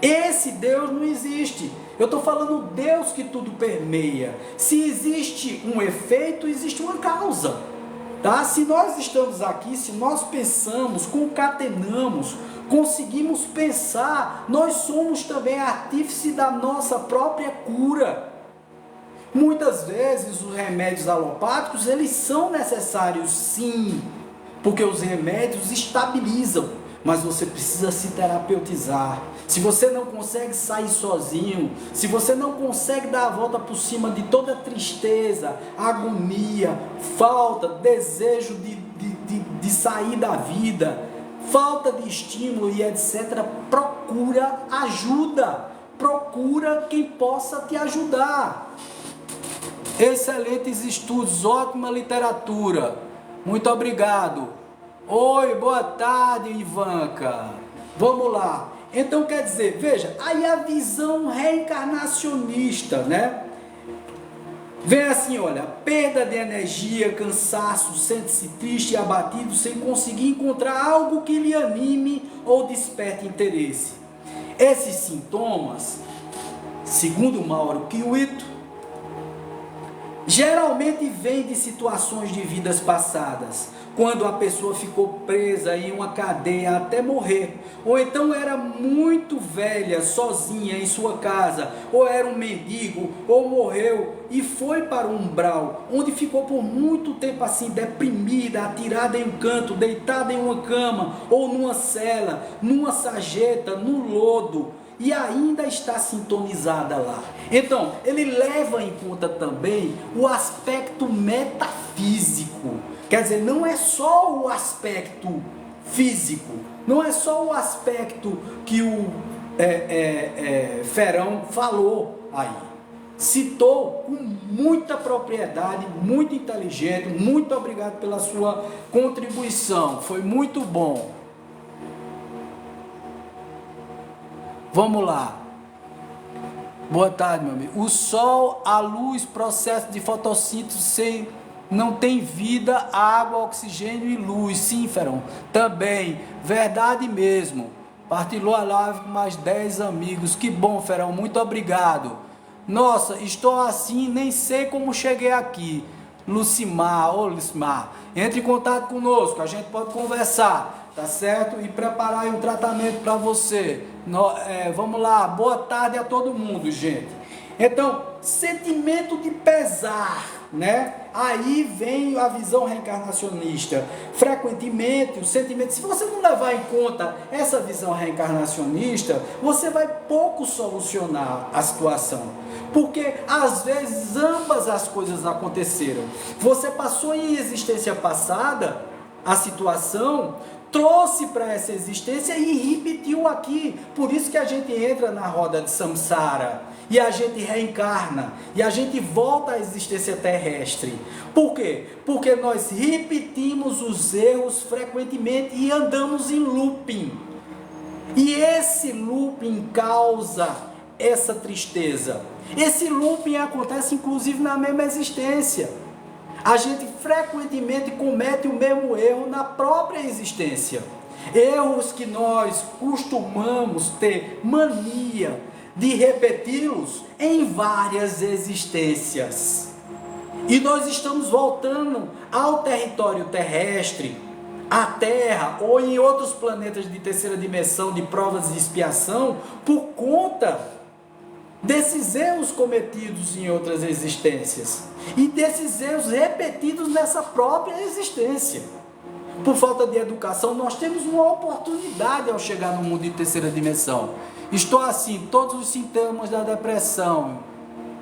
Esse Deus não existe. Eu estou falando Deus que tudo permeia. Se existe um efeito, existe uma causa, tá? Se nós estamos aqui, se nós pensamos, concatenamos, conseguimos pensar, nós somos também artífice da nossa própria cura. Muitas vezes os remédios alopáticos, eles são necessários sim, porque os remédios estabilizam, mas você precisa se terapeutizar. Se você não consegue sair sozinho, se você não consegue dar a volta por cima de toda tristeza, agonia, falta, desejo de sair da vida, falta de estímulo e etc., procura ajuda, procura quem possa te ajudar. Excelentes estudos, ótima literatura, muito obrigado. Oi, boa tarde, Ivanka. Vamos lá. Então quer dizer, veja, aí a visão reencarnacionista, né? Vem assim, olha, perda de energia, cansaço, sente-se triste e abatido sem conseguir encontrar algo que lhe anime ou desperte interesse. Esses sintomas, segundo Mauro Kiwito, geralmente vêm de situações de vidas passadas, quando a pessoa ficou presa em uma cadeia até morrer, ou então era muito velha, sozinha em sua casa, ou era um mendigo, ou morreu e foi para um umbral, onde ficou por muito tempo assim, deprimida, atirada em um canto, deitada em uma cama, ou numa cela, numa sarjeta, no lodo, e ainda está sintonizada lá. Então, ele leva em conta também o aspecto metafísico. Quer dizer, não é só o aspecto físico, não é só o aspecto que o Ferão falou aí. Citou com muita propriedade, muito inteligente. Muito obrigado pela sua contribuição, foi muito bom. Vamos lá. Boa tarde, meu amigo. O sol, a luz, processo de fotossíntese não tem vida, água, oxigênio e luz. Sim, Ferão. Também. Verdade mesmo. Partilhou a live com mais 10 amigos. Que bom, Ferão. Muito obrigado. Nossa, estou assim, nem sei como cheguei aqui. Lucimar, ô Lucimar, entre em contato conosco, a gente pode conversar, tá certo? E preparar aí um tratamento para você. Vamos lá, boa tarde a todo mundo, gente. Então, sentimento de pesar, né? Aí vem a visão reencarnacionista. Frequentemente, o sentimento, se você não levar em conta essa visão reencarnacionista, você vai pouco solucionar a situação. Porque às vezes ambas as coisas aconteceram. Você passou em existência passada a situação, trouxe para essa existência e repetiu aqui. Por isso que a gente entra na roda de samsara e a gente reencarna e a gente volta à existência terrestre. Por quê? Porque nós repetimos os erros frequentemente e andamos em looping. E esse looping causa essa tristeza. Esse looping acontece inclusive na mesma existência. A gente frequentemente comete o mesmo erro na própria existência. Erros que nós costumamos ter mania de repeti-los em várias existências. E nós estamos voltando ao território terrestre, à Terra, ou em outros planetas de terceira dimensão, de provas de expiação, por conta desses erros cometidos em outras existências e desses erros repetidos nessa própria existência. Por falta de educação, nós temos uma oportunidade ao chegar no mundo de terceira dimensão. Estou assim, todos os sintomas da depressão.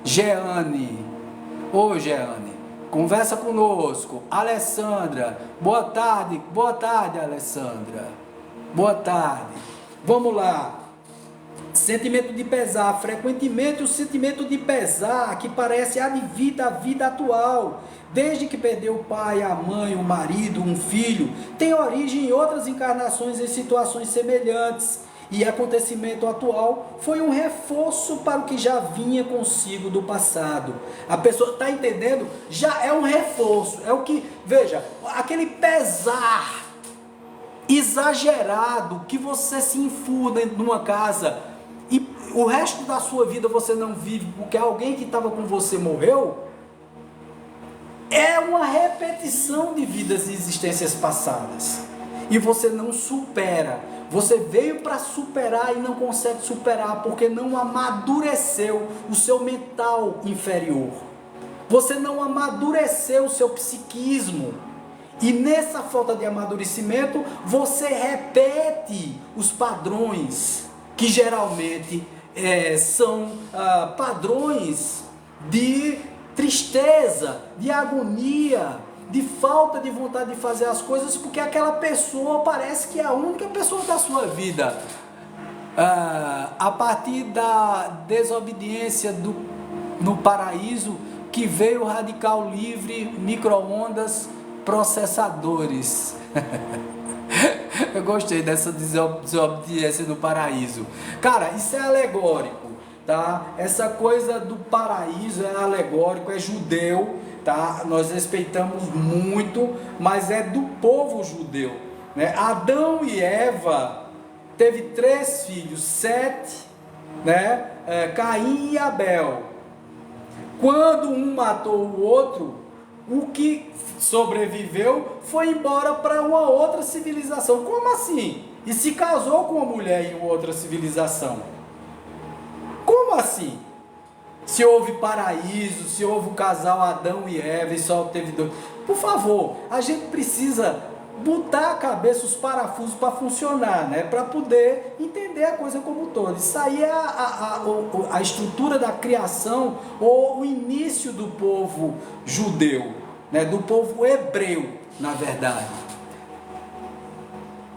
Jeane, ô Jeane, conversa conosco. Alessandra, boa tarde, Alessandra. Boa tarde. Vamos lá. Sentimento de pesar, frequentemente o sentimento de pesar que parece advir da vida atual, desde que perdeu o pai, a mãe, o marido, um filho, tem origem em outras encarnações em situações semelhantes, e o acontecimento atual foi um reforço para o que já vinha consigo do passado. A pessoa está entendendo? Já é um reforço, é o que, veja, aquele pesar exagerado que você se enfurna numa casa e o resto da sua vida você não vive porque alguém que estava com você morreu, é uma repetição de vidas e existências passadas, e você não supera. Você veio para superar e não consegue superar porque não amadureceu o seu mental inferior, você não amadureceu o seu psiquismo, e nessa falta de amadurecimento você repete os padrões que geralmente são padrões de tristeza, de agonia, de falta de vontade de fazer as coisas, porque aquela pessoa parece que é a única pessoa da sua vida. A partir da desobediência no paraíso, que veio o radical livre, micro-ondas, processadores. Eu gostei dessa desobediência no paraíso. Cara, isso é alegórico, tá? Essa coisa do paraíso é alegórico, é judeu, tá? Nós respeitamos muito, mas é do povo judeu, né? Adão e Eva teve 3 filhos, Sete, né? Caim e Abel. Quando um matou o outro, o que sobreviveu foi embora para uma outra civilização. Como assim? E se casou com uma mulher em outra civilização. Como assim? Se houve paraíso, se houve o casal Adão e Eva e só teve 2. Por favor, a gente precisa botar a cabeça, os parafusos para funcionar, né? Para poder entender a coisa como um todo. Isso aí é a estrutura da criação, ou o início do povo judeu, né? Do povo hebreu, na verdade.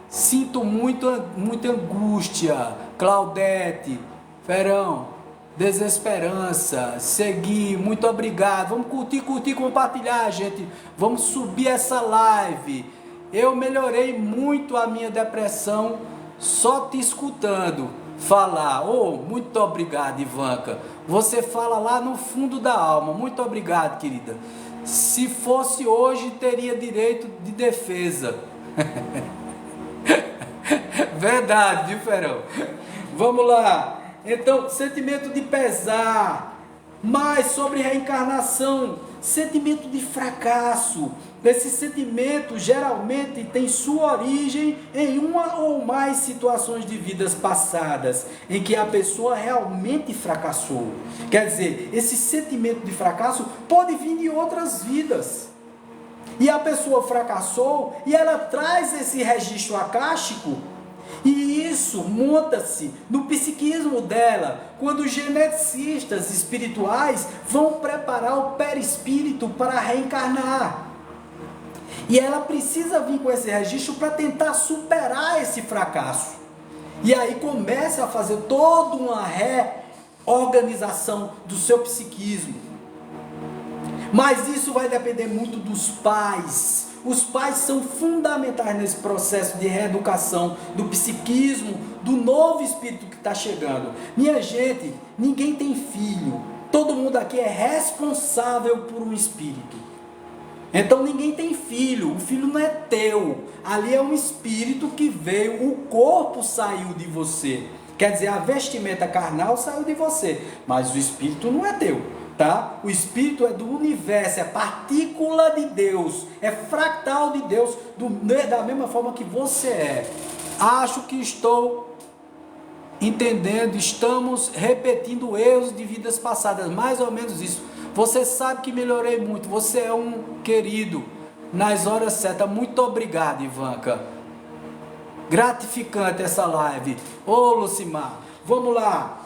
Sinto muita angústia, Claudete, Ferão, desesperança, seguir, muito obrigado. Vamos curtir, compartilhar, gente. Vamos subir essa live. Eu melhorei muito a minha depressão só te escutando falar. Oh, muito obrigado, Ivanka. Você fala lá no fundo da alma. Muito obrigado, querida. Se fosse hoje, teria direito de defesa. Verdade, viu, Ferão? Vamos lá. Então, sentimento de pesar. Mais sobre reencarnação. Sentimento de fracasso. Esse sentimento geralmente tem sua origem em uma ou mais situações de vidas passadas, em que a pessoa realmente fracassou. Quer dizer, esse sentimento de fracasso pode vir de outras vidas. E a pessoa fracassou e ela traz esse registro acástico, e isso monta-se no psiquismo dela, quando os geneticistas espirituais vão preparar o perispírito para reencarnar. E ela precisa vir com esse registro para tentar superar esse fracasso. E aí começa a fazer toda uma reorganização do seu psiquismo. Mas isso vai depender muito dos pais. Os pais são fundamentais nesse processo de reeducação do psiquismo, do novo espírito que está chegando. Minha gente, ninguém tem filho. Todo mundo aqui é responsável por um espírito. Então ninguém tem filho, o filho não é teu, ali é um espírito que veio, o corpo saiu de você, quer dizer, a vestimenta carnal saiu de você, mas o espírito não é teu. tá? O espírito é do universo, é partícula de Deus, é fractal de Deus, da mesma forma que você é. Acho que estou entendendo, estamos repetindo erros de vidas passadas, mais ou menos isso. Você sabe que melhorei muito, você é um querido, nas horas certas. Muito obrigado, Ivanka. Gratificante essa live. Ô, Lucimar, vamos lá.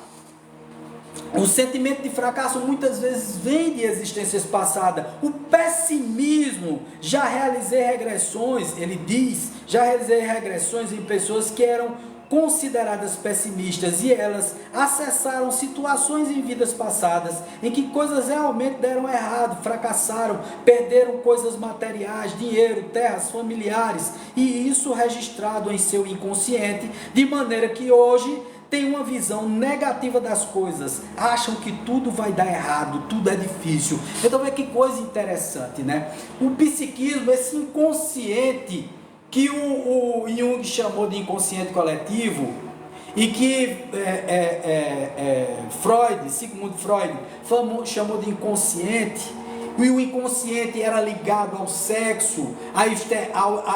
O sentimento de fracasso muitas vezes vem de existências passadas. O pessimismo, já realizei regressões, ele diz, já realizei regressões em pessoas que eram consideradas pessimistas e elas acessaram situações em vidas passadas em que coisas realmente deram errado, fracassaram, perderam coisas materiais, dinheiro, terras, familiares, e isso registrado em seu inconsciente, de maneira que hoje tem uma visão negativa das coisas, acham que tudo vai dar errado, tudo é difícil. Então vê que coisa interessante, né? O psiquismo, esse inconsciente que o Jung chamou de inconsciente coletivo e que Sigmund Freud chamou de inconsciente, e o inconsciente era ligado ao sexo, à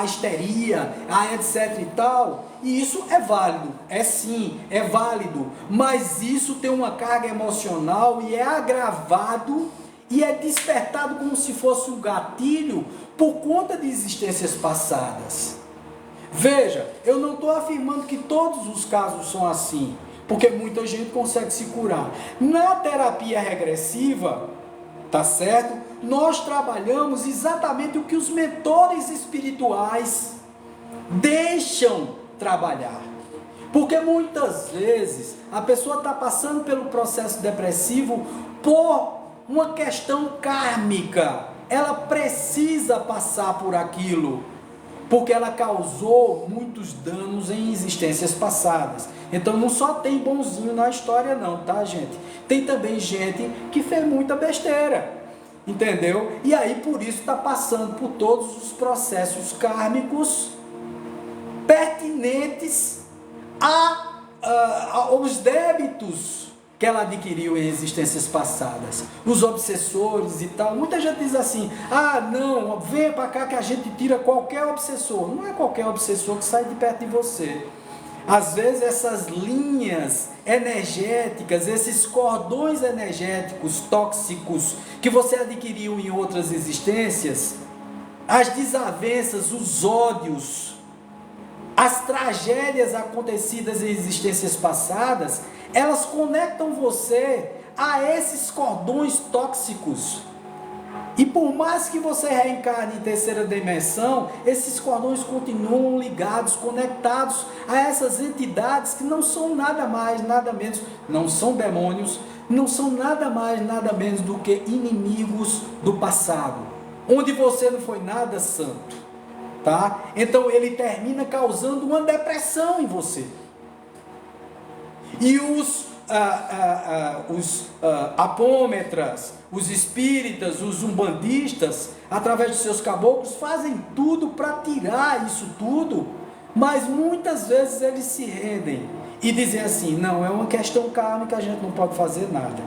histeria, a etc e tal, e isso é válido, sim, é válido, mas isso tem uma carga emocional e é agravado e é despertado como se fosse um gatilho por conta de existências passadas. Veja, eu não estou afirmando que todos os casos são assim, porque muita gente consegue se curar. Na terapia regressiva, tá certo? Nós trabalhamos exatamente o que os mentores espirituais deixam trabalhar. Porque muitas vezes a pessoa está passando pelo processo depressivo por uma questão kármica. Ela precisa passar por aquilo, porque ela causou muitos danos em existências passadas. Então não só tem bonzinho na história não, tá, gente? Tem também gente que fez muita besteira, entendeu? E aí por isso está passando por todos os processos kármicos pertinentes aos débitos que ela adquiriu em existências passadas, os obsessores e tal. Muita gente diz assim: ah, não, vem para cá que a gente tira qualquer obsessor. Não é qualquer obsessor que sai de perto de você. Às vezes essas linhas energéticas, esses cordões energéticos tóxicos que você adquiriu em outras existências, as desavenças, os ódios, as tragédias acontecidas em existências passadas, elas conectam você a esses cordões tóxicos. E por mais que você reencarne em terceira dimensão, esses cordões continuam ligados, conectados a essas entidades que não são nada mais, nada menos, não são demônios, não são nada mais, nada menos do que inimigos do passado, onde você não foi nada santo, tá? Então ele termina causando uma depressão em você. E os apômetras, os espíritas, os umbandistas, através de seus caboclos, fazem tudo para tirar isso tudo, mas muitas vezes eles se rendem e dizem assim: não, é uma questão kármica, a gente não pode fazer nada,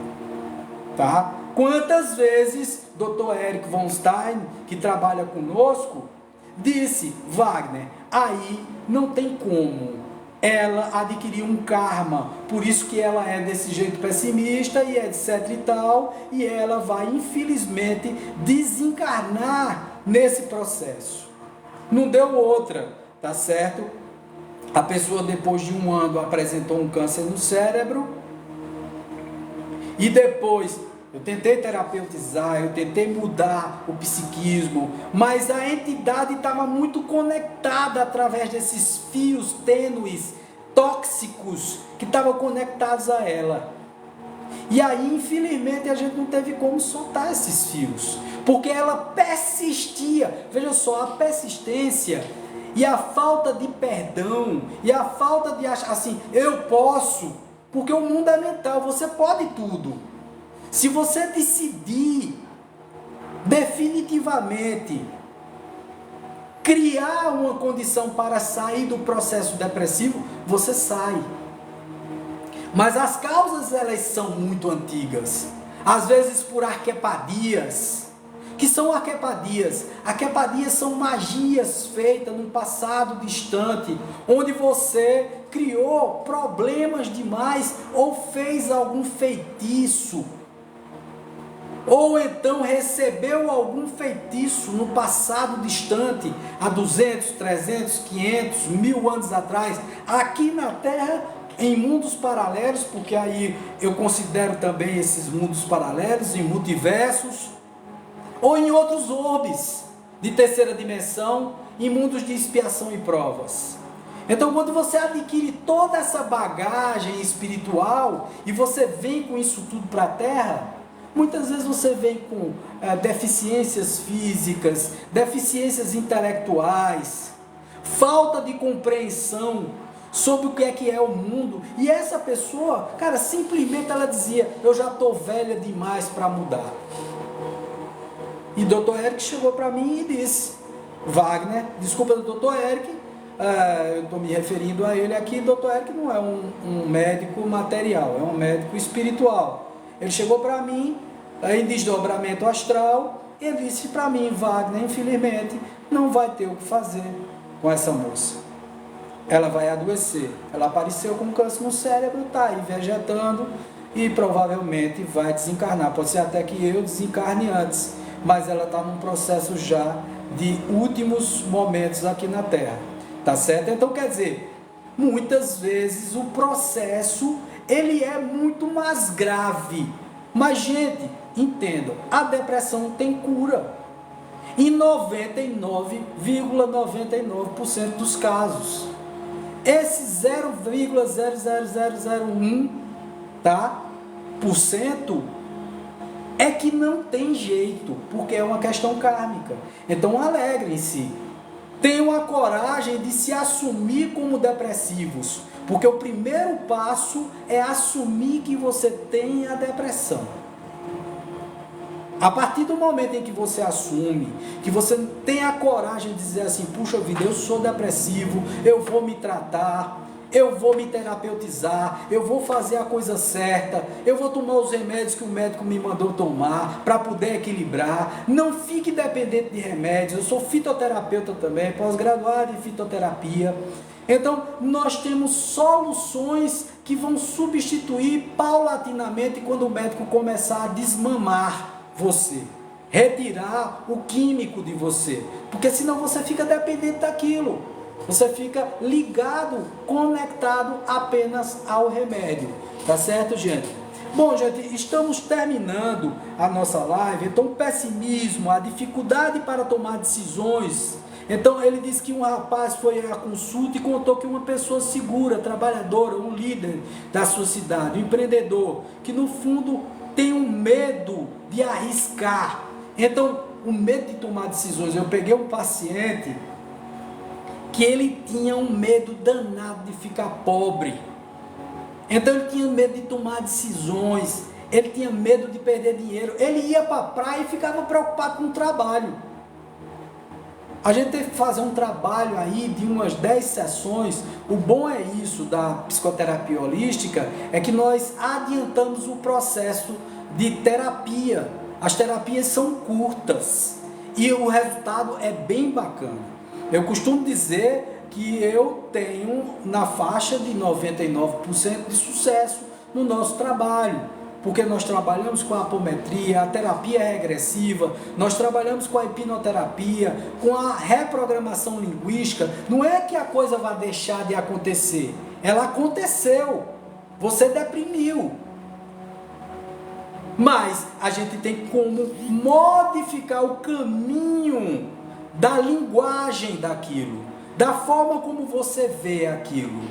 tá? Quantas vezes Dr. Eric von Stein, que trabalha conosco, disse: Wagner, aí não tem como ela adquiriu um karma, por isso que ela é desse jeito pessimista e etc e tal, e ela vai infelizmente desencarnar nesse processo. Não deu outra, tá certo? A pessoa depois de um ano apresentou um câncer no cérebro, e depois eu tentei terapeutizar, eu tentei mudar o psiquismo, mas a entidade estava muito conectada através desses fios tênues, tóxicos, que estavam conectados a ela. E aí, infelizmente, a gente não teve como soltar esses fios, porque ela persistia. Veja só, a persistência e a falta de perdão, e a falta de achar assim, eu posso, porque o mundo é mental, você pode tudo. Se você decidir definitivamente criar uma condição para sair do processo depressivo, você sai. Mas as causas, elas são muito antigas. às vezes por arquepadias. Que são arquepadias? Arquepadias são magias feitas num passado distante, onde você criou problemas demais ou fez algum feitiço, ou então recebeu algum feitiço no passado distante, há 200, 300, 500, 1000 anos atrás, aqui na Terra, em mundos paralelos, porque aí eu considero também esses mundos paralelos, em multiversos, ou em outros orbes de terceira dimensão, em mundos de expiação e provas. Então, quando você adquire toda essa bagagem espiritual e você vem com isso tudo para a Terra, muitas vezes você vem com deficiências físicas, deficiências intelectuais, falta de compreensão sobre o que é o mundo. E essa pessoa, cara, simplesmente ela dizia: eu já estou velha demais para mudar. E Dr. Eric chegou para mim e disse: Wagner, desculpa, Dr. Eric, eu estou me referindo a ele aqui. Dr. Eric não é um médico material, é um médico espiritual. Ele chegou para mim em desdobramento astral. Ele disse para mim: Wagner, infelizmente não vai ter o que fazer com essa moça. Ela vai adoecer. Ela apareceu com câncer no cérebro, está aí vegetando e provavelmente vai desencarnar. Pode ser até que eu desencarne antes, mas ela está num processo já de últimos momentos aqui na Terra, tá certo? Então, quer dizer, muitas vezes o processo, ele é muito mais grave. Mas, gente, entendam, a depressão tem cura em 99,99% dos casos. Esse 0,00001, tá, por cento, é que não tem jeito, porque é uma questão kármica. Então alegrem-se, tenham a coragem de se assumir como depressivos, porque o primeiro passo é assumir que você tem a depressão. A partir do momento em que você assume, que você tem a coragem de dizer assim: puxa vida, eu sou depressivo, eu vou me tratar, eu vou me terapeutizar, eu vou fazer a coisa certa, eu vou tomar os remédios que o médico me mandou tomar para poder equilibrar, não fique dependente de remédios. Eu sou fitoterapeuta também, pós-graduado em fitoterapia. Então, nós temos soluções que vão substituir paulatinamente quando o médico começar a desmamar você, retirar o químico de você, porque senão você fica dependente daquilo. Você fica ligado, conectado apenas ao remédio. Tá certo, gente? Bom, gente, estamos terminando a nossa live. Então, o pessimismo, a dificuldade para tomar decisões. Então, ele disse que um rapaz foi à consulta e contou que uma pessoa segura, trabalhadora, um líder da sua cidade, um empreendedor, que no fundo tem um medo de arriscar. Então, o medo de tomar decisões. Eu peguei um paciente que ele tinha um medo danado de ficar pobre. Então ele tinha medo de tomar decisões, ele tinha medo de perder dinheiro. Ele ia para a praia e ficava preocupado com o trabalho. A gente teve que fazer um trabalho aí de umas 10 sessões. O bom é isso da psicoterapia holística, é que nós adiantamos o processo de terapia. As terapias são curtas e o resultado é bem bacana. Eu costumo dizer que eu tenho na faixa de 99% de sucesso no nosso trabalho, porque nós trabalhamos com a apometria, a terapia regressiva, nós trabalhamos com a hipnoterapia, com a reprogramação linguística. Não é que a coisa vai deixar de acontecer, ela aconteceu, você deprimiu. Mas a gente tem como modificar o caminho da linguagem daquilo, da forma como você vê aquilo,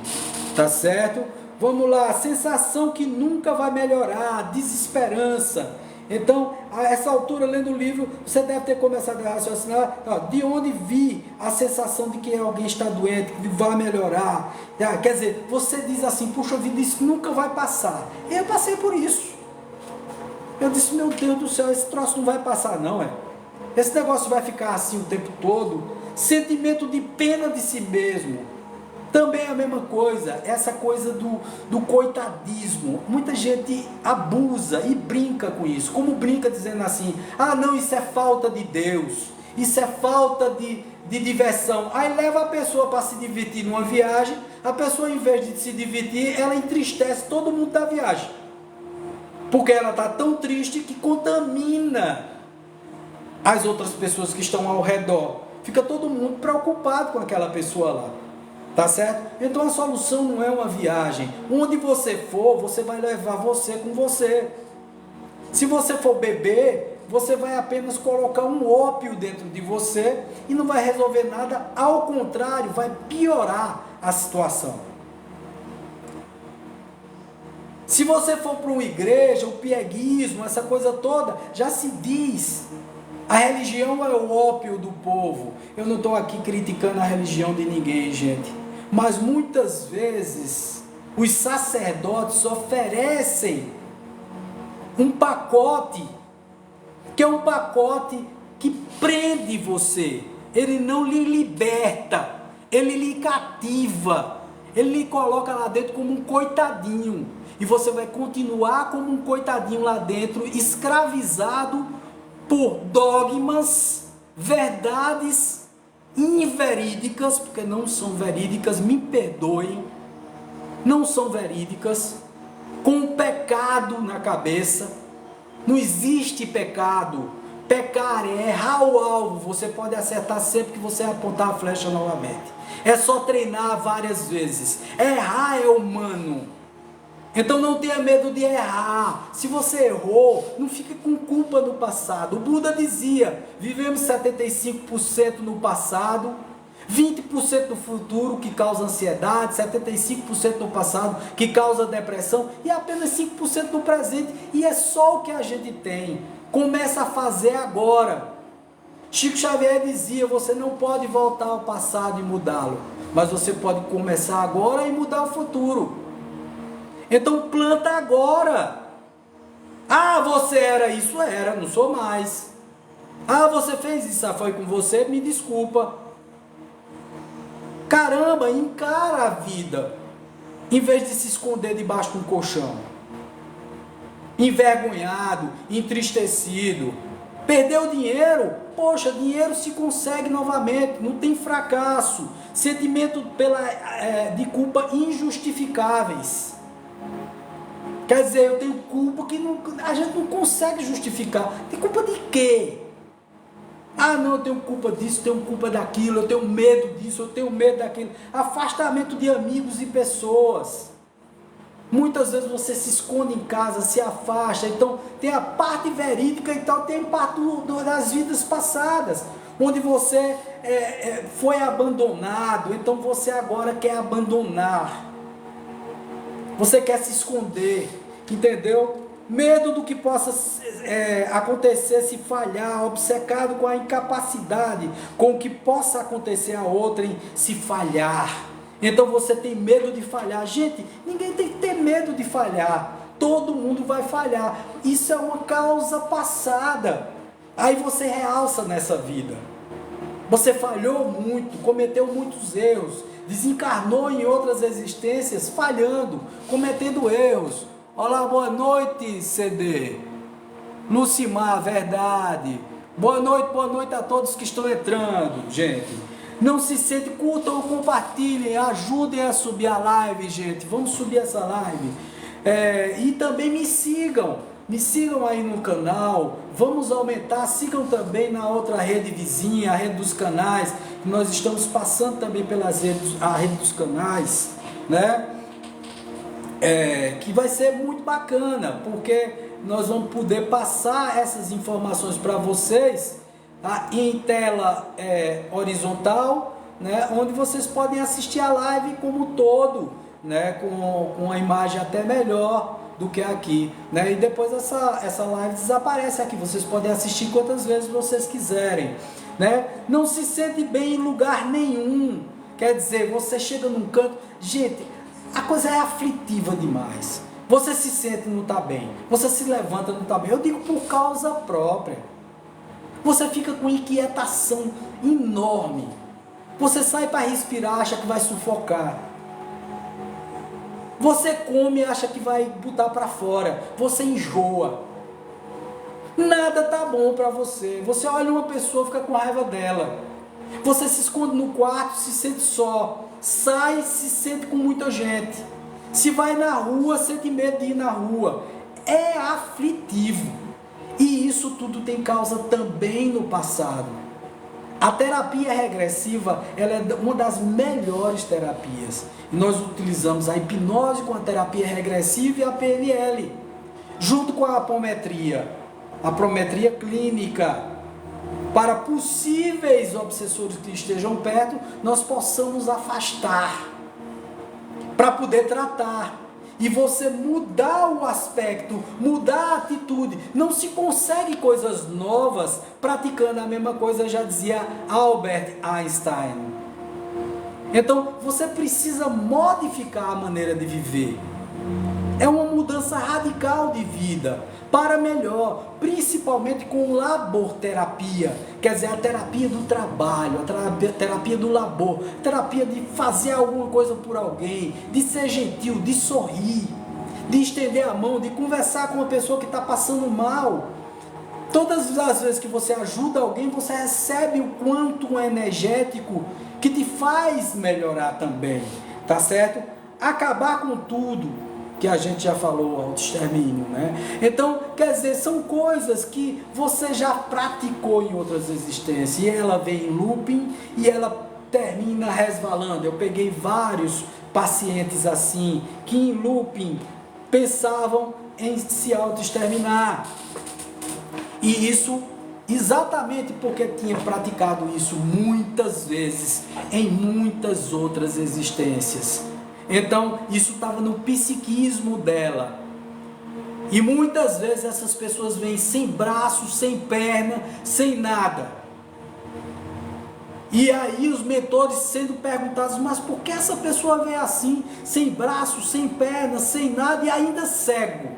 tá certo? Vamos lá, sensação que nunca vai melhorar, desesperança. Então, a essa altura, lendo o livro, você deve ter começado a raciocinar, de onde vi a sensação de que alguém está doente, que vai melhorar. Quer dizer, você diz assim: puxa vida, isso nunca vai passar. Eu passei por isso. Eu disse: meu Deus do céu, esse troço não vai passar não, Esse negócio vai ficar assim o tempo todo. Sentimento de pena de si mesmo. Também é a mesma coisa, essa coisa do coitadismo. Muita gente abusa e brinca com isso. Como brinca dizendo assim, ah não, isso é falta de Deus, isso é falta de diversão. Aí leva a pessoa para se divertir numa viagem, a pessoa em vez de se divertir, ela entristece todo mundo da viagem. Porque ela está tão triste que contamina as outras pessoas que estão ao redor. Fica todo mundo preocupado com aquela pessoa lá. Tá certo? Então a solução não é uma viagem. Onde você for, você vai levar você com você. Se você for beber, você vai apenas colocar um ópio dentro de você e não vai resolver nada. Ao contrário, vai piorar a situação. Se você for para uma igreja, o pieguismo, essa coisa toda, já se diz. A religião é o ópio do povo. Eu não estou aqui criticando a religião de ninguém, gente. Mas muitas vezes os sacerdotes oferecem um pacote, que é um pacote que prende você. Ele não lhe liberta, ele lhe cativa, ele lhe coloca lá dentro como um coitadinho. E você vai continuar como um coitadinho lá dentro, escravizado por dogmas, verdades inverídicas, porque não são verídicas, me perdoem, não são verídicas, com o pecado na cabeça. Não existe pecado. Pecar é errar o alvo. Você pode acertar sempre que você apontar a flecha novamente. É só treinar várias vezes. Errar é humano. Então não tenha medo de errar. Se você errou, não fique com culpa do passado. O Buda dizia, vivemos 75% no passado, 20% no futuro, que causa ansiedade, 75% no passado, que causa depressão, e apenas 5% no presente. E é só o que a gente tem. Começa a fazer agora. Chico Xavier dizia, você não pode voltar ao passado e mudá-lo, mas você pode começar agora e mudar o futuro. Então planta agora. Ah, você era isso? Era, não sou mais. Ah, você fez isso, foi com você? Me desculpa. Caramba, encara a vida, em vez de se esconder debaixo de um colchão. Envergonhado, entristecido. Perdeu dinheiro? Poxa, dinheiro se consegue novamente, não tem fracasso. Sentimento de culpa injustificáveis. Quer dizer, eu tenho culpa que a gente não consegue justificar. Tem culpa de quê? Ah, não, eu tenho culpa disso, eu tenho culpa daquilo, eu tenho medo disso, eu tenho medo daquilo. Afastamento de amigos e pessoas. Muitas vezes você se esconde em casa, se afasta. Então, tem a parte verídica e tal, tem a parte das vidas passadas, onde você foi abandonado, então você agora quer abandonar. Você quer se esconder, entendeu? Medo do que possa acontecer se falhar, obcecado com a incapacidade, com o que possa acontecer a outrem se falhar. Então você tem medo de falhar. Gente, ninguém tem que ter medo de falhar. Todo mundo vai falhar. Isso é uma causa passada. Aí você realça nessa vida. Você falhou muito, cometeu muitos erros, desencarnou em outras existências falhando, cometendo erros. Olá, boa noite, CD. Lucimar, verdade. Boa noite a todos que estão entrando, gente. Não se sente, curtam, compartilhem, ajudem a subir a live, gente. Vamos subir essa live. E também me sigam aí no canal. Vamos aumentar, sigam também na outra rede vizinha, a rede dos canais. Nós estamos passando também pelas a rede dos canais, né? Que vai ser muito bacana, porque nós vamos poder passar essas informações para vocês em tela horizontal, né, onde vocês podem assistir a live como um todo, né, com a imagem até melhor do que aqui, né, e depois essa live desaparece aqui, vocês podem assistir quantas vezes vocês quiserem, né. Não se sente bem em lugar nenhum, quer dizer, você chega num canto, gente, a coisa é aflitiva demais, você se sente e não está bem, você se levanta e não está bem, eu digo por causa própria. Você fica com inquietação enorme. Você sai para respirar, acha que vai sufocar. Você come e acha que vai botar para fora. Você enjoa. Nada tá bom para você. Você olha uma pessoa, fica com raiva dela. Você se esconde no quarto, se sente só. Sai, se sente com muita gente. Se vai na rua, sente medo de ir na rua. É aflitivo. E isso tudo tem causa também no passado. A terapia regressiva, ela é uma das melhores terapias. E nós utilizamos a hipnose com a terapia regressiva e a PNL, junto com a apometria clínica, para possíveis obsessores que estejam perto, nós possamos afastar, para poder tratar. E você mudar o aspecto, mudar a atitude. Não se consegue coisas novas praticando a mesma coisa, já dizia Albert Einstein. Então, você precisa modificar a maneira de viver. É uma mudança radical de vida, para melhor, principalmente com laborterapia, quer dizer, a terapia do trabalho, a terapia do labor, terapia de fazer alguma coisa por alguém, de ser gentil, de sorrir, de estender a mão, de conversar com uma pessoa que está passando mal. Todas as vezes que você ajuda alguém, você recebe o quanto energético que te faz melhorar também, tá certo? Acabar com tudo que a gente já falou, autoextermínio, né? Então, quer dizer, são coisas que você já praticou em outras existências, e ela vem em looping e ela termina resvalando. Eu peguei vários pacientes assim, que em looping pensavam em se autoexterminar, e isso exatamente porque tinha praticado isso muitas vezes, em muitas outras existências. Então, isso estava no psiquismo dela. E muitas vezes essas pessoas vêm sem braço, sem perna, sem nada. E aí os mentores sendo perguntados, mas por que essa pessoa vem assim, sem braço, sem perna, sem nada e ainda cego?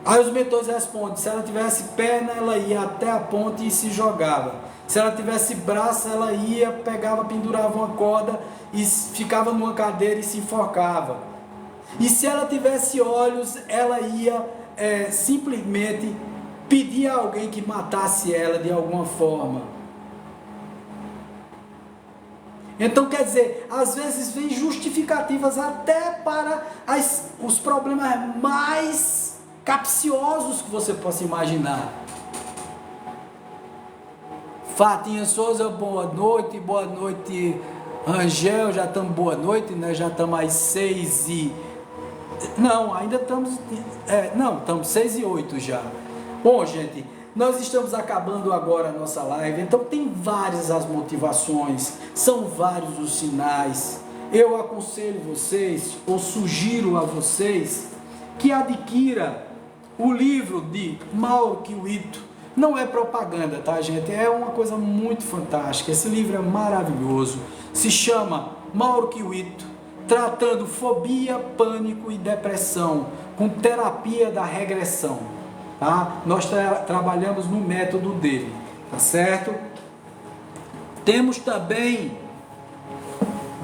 Aí os mentores respondem, se ela tivesse perna, ela ia até a ponte e se jogava. Se ela tivesse braço, ela ia, pegava, pendurava uma corda e ficava numa cadeira e se enforcava. E se ela tivesse olhos, ela ia simplesmente pedir a alguém que matasse ela de alguma forma. Então, quer dizer, às vezes vem justificativas até para os problemas mais capciosos que você possa imaginar. Fatinha Souza, boa noite, Angel, já estamos boa noite, né? Já estamos às 6 e... Não, ainda estamos... estamos 6 e 8 já. Bom, gente, nós estamos acabando agora a nossa live, então tem várias as motivações, são vários os sinais. Eu aconselho vocês, ou sugiro a vocês, que adquira o livro de Mauro Kiwito. Não é propaganda, tá, gente? É uma coisa muito fantástica. Esse livro é maravilhoso. Se chama Mauro Kiwito, tratando fobia, pânico e depressão, com terapia da regressão, tá? Nós trabalhamos no método dele, tá certo? Temos também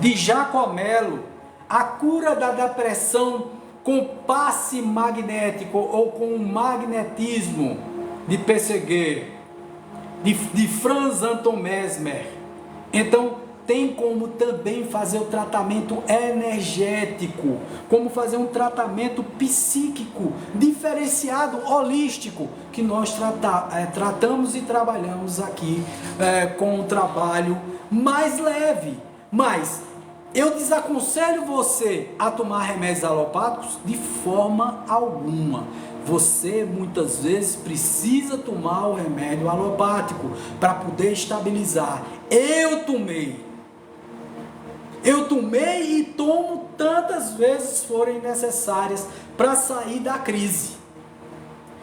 de Jacomelo, a cura da depressão com passe magnético ou com magnetismo, de Pesseguer, de Franz Anton Mesmer. Então, tem como também fazer o tratamento energético, como fazer um tratamento psíquico, diferenciado, holístico, que nós tratamos e trabalhamos aqui com um trabalho mais leve. Mas eu desaconselho você a tomar remédios alopáticos de forma alguma. Você muitas vezes precisa tomar o remédio alopático para poder estabilizar. Eu tomei e tomo tantas vezes forem necessárias para sair da crise.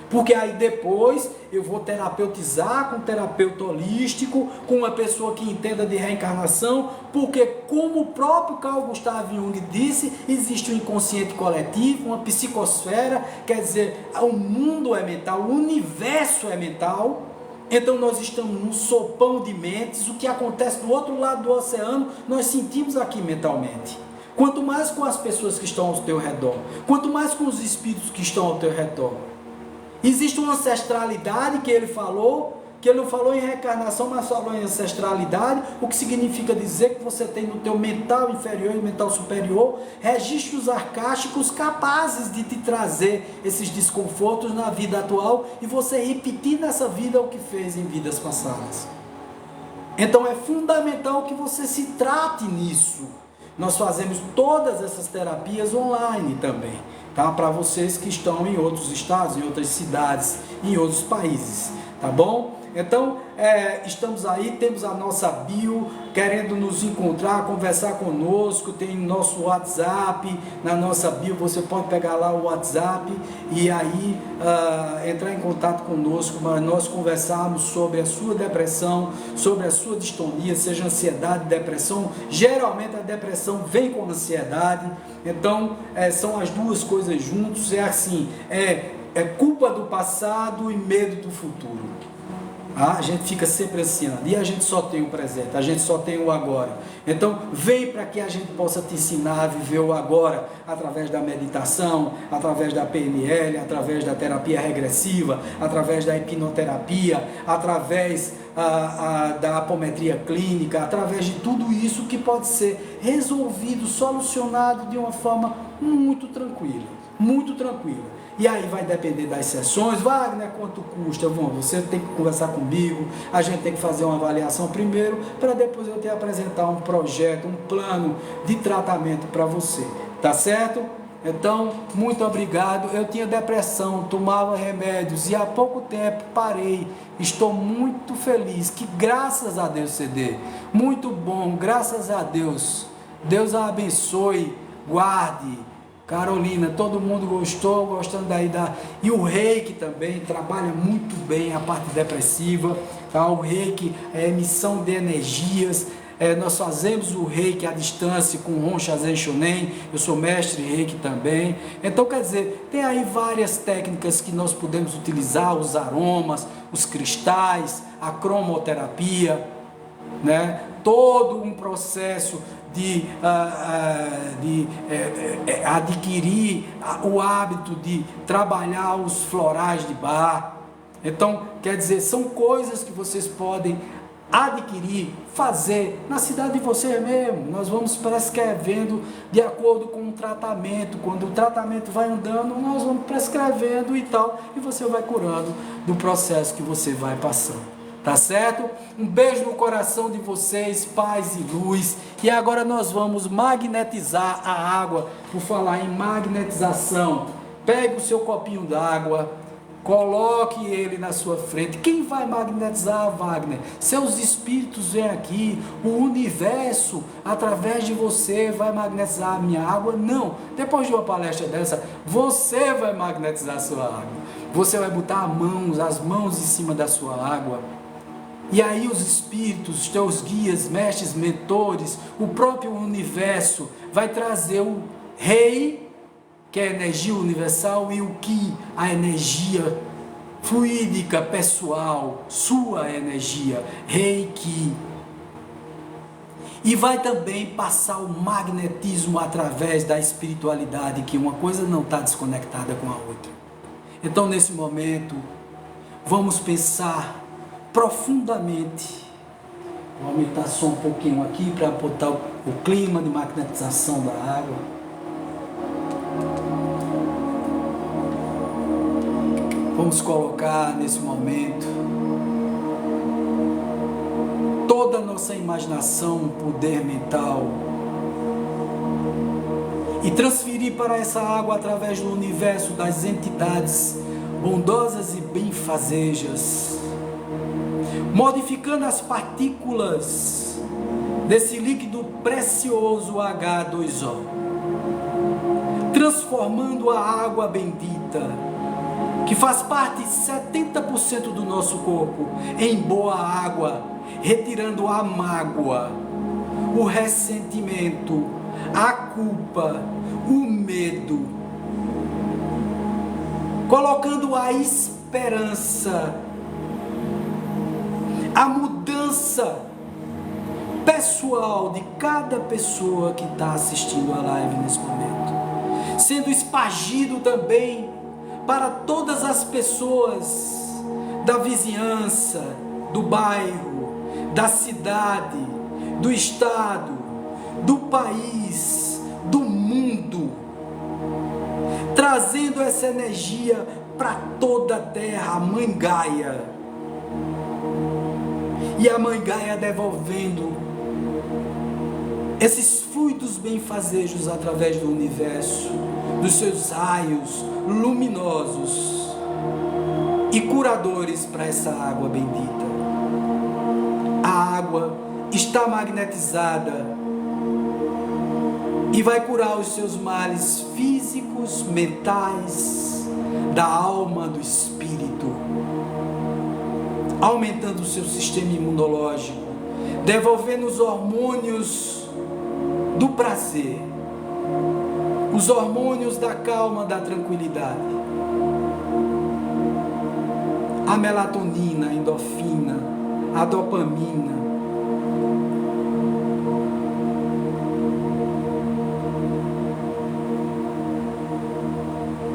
Porque aí depois eu vou terapeutizar com um terapeuta holístico, com uma pessoa que entenda de reencarnação, porque como o próprio Carl Gustav Jung disse, existe um inconsciente coletivo, uma psicosfera, quer dizer, o mundo é mental, o universo é mental, Então nós estamos num sopão de mentes, o que acontece do outro lado do oceano, nós sentimos aqui mentalmente. Quanto mais com as pessoas que estão ao teu redor, quanto mais com os espíritos que estão ao teu redor. Existe uma ancestralidade que ele não falou em reencarnação, mas falou em ancestralidade, o que significa dizer que você tem no teu mental inferior e mental superior registros arcásticos capazes de te trazer esses desconfortos na vida atual e você repetir nessa vida o que fez em vidas passadas. Então é fundamental que você se trate nisso. Nós fazemos todas essas terapias online também, tá? Para vocês que estão em outros estados, em outras cidades, em outros países, tá bom? Então, estamos aí, temos a nossa bio, querendo nos encontrar, conversar conosco, tem nosso WhatsApp, na nossa bio você pode pegar lá o WhatsApp e aí entrar em contato conosco, para nós conversarmos sobre a sua depressão, sobre a sua distonia, seja ansiedade, depressão. Geralmente a depressão vem com ansiedade, então são as duas coisas juntos, é culpa do passado e medo do futuro. A gente fica sempre ansiando e a gente só tem o presente, a gente só tem o agora. Então vem para que a gente possa te ensinar a viver o agora através da meditação, através da PNL, através da terapia regressiva, através da hipnoterapia, através da apometria clínica, através de tudo isso que pode ser resolvido, solucionado de uma forma muito tranquila, muito tranquila. E aí vai depender das sessões. Wagner, quanto custa? Bom, você tem que conversar comigo, a gente tem que fazer uma avaliação primeiro, para depois eu te apresentar um projeto, um plano de tratamento para você, tá certo? Então, muito obrigado. Eu tinha depressão, tomava remédios e há pouco tempo parei. Estou muito feliz, que graças a Deus CD, muito bom, graças a Deus. Deus a abençoe, guarde. Carolina, todo mundo gostando daí e o reiki também trabalha muito bem a parte depressiva, tá? O reiki é emissão de energias, nós fazemos o reiki à distância com o Ron Shazen Shonen, eu sou mestre reiki também, então quer dizer, tem aí várias técnicas que nós podemos utilizar, os aromas, os cristais, a cromoterapia, né? Todo um processo de adquirir o hábito de trabalhar os florais de bar. Então, quer dizer, são coisas que vocês podem adquirir, fazer na cidade de vocês mesmo. Nós vamos prescrevendo de acordo com o tratamento. Quando o tratamento vai andando, nós vamos prescrevendo e tal, e você vai curando do processo que você vai passando. Tá certo? Um beijo no coração de vocês, paz e luz. E agora nós vamos magnetizar a água. Por falar em magnetização, pegue o seu copinho d'água, coloque ele na sua frente. Quem vai magnetizar, Wagner? Seus espíritos vêm aqui, o universo, através de você, vai magnetizar a minha água? Não. Depois de uma palestra dessa, você vai magnetizar a sua água. Você vai botar as mãos em cima da sua água. E aí os espíritos, os teus guias, mestres, mentores, o próprio universo vai trazer o rei, que é a energia universal, e o Ki, a energia fluídica, pessoal, sua energia, rei Ki. E vai também passar o magnetismo através da espiritualidade, que uma coisa não está desconectada com a outra. Então nesse momento, vamos pensar profundamente. Vou aumentar só um pouquinho aqui para botar o clima de magnetização da água. Vamos colocar nesse momento toda a nossa imaginação, poder mental, e transferir para essa água através do universo das entidades bondosas e benfazejas, modificando as partículas desse líquido precioso H2O, transformando a água bendita, que faz parte de 70% do nosso corpo, em boa água, retirando a mágoa, o ressentimento, a culpa, o medo, colocando a esperança confiança pessoal de cada pessoa que está assistindo a live nesse momento, sendo espargido também para todas as pessoas da vizinhança, do bairro, da cidade, do estado, do país, do mundo, trazendo essa energia para toda a terra, a Mãe Gaia, e a Mãe Gaia devolvendo esses fluidos benfazejos através do universo, dos seus raios luminosos e curadores para essa água bendita. A água está magnetizada e vai curar os seus males físicos, mentais, da alma, do espírito, aumentando o seu sistema imunológico, devolvendo os hormônios do prazer, os hormônios da calma, da tranquilidade, a melatonina, a endorfina, a dopamina,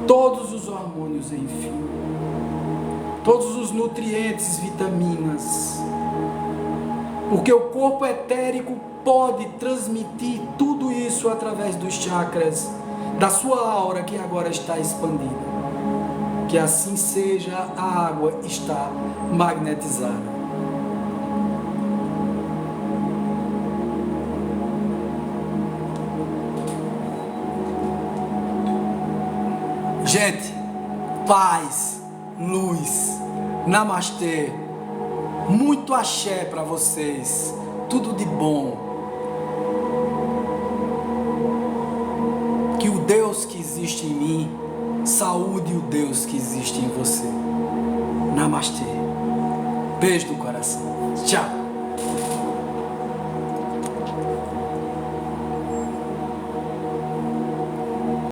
todos os hormônios, enfim, todos os nutrientes, vitaminas, porque o corpo etérico pode transmitir tudo isso através dos chakras da sua aura, que agora está expandida. Que assim seja, a água está magnetizada. Gente, paz, luz, namastê, muito axé para vocês, tudo de bom. Que o Deus que existe em mim saúde o Deus que existe em você. Namastê. Beijo do coração. Tchau.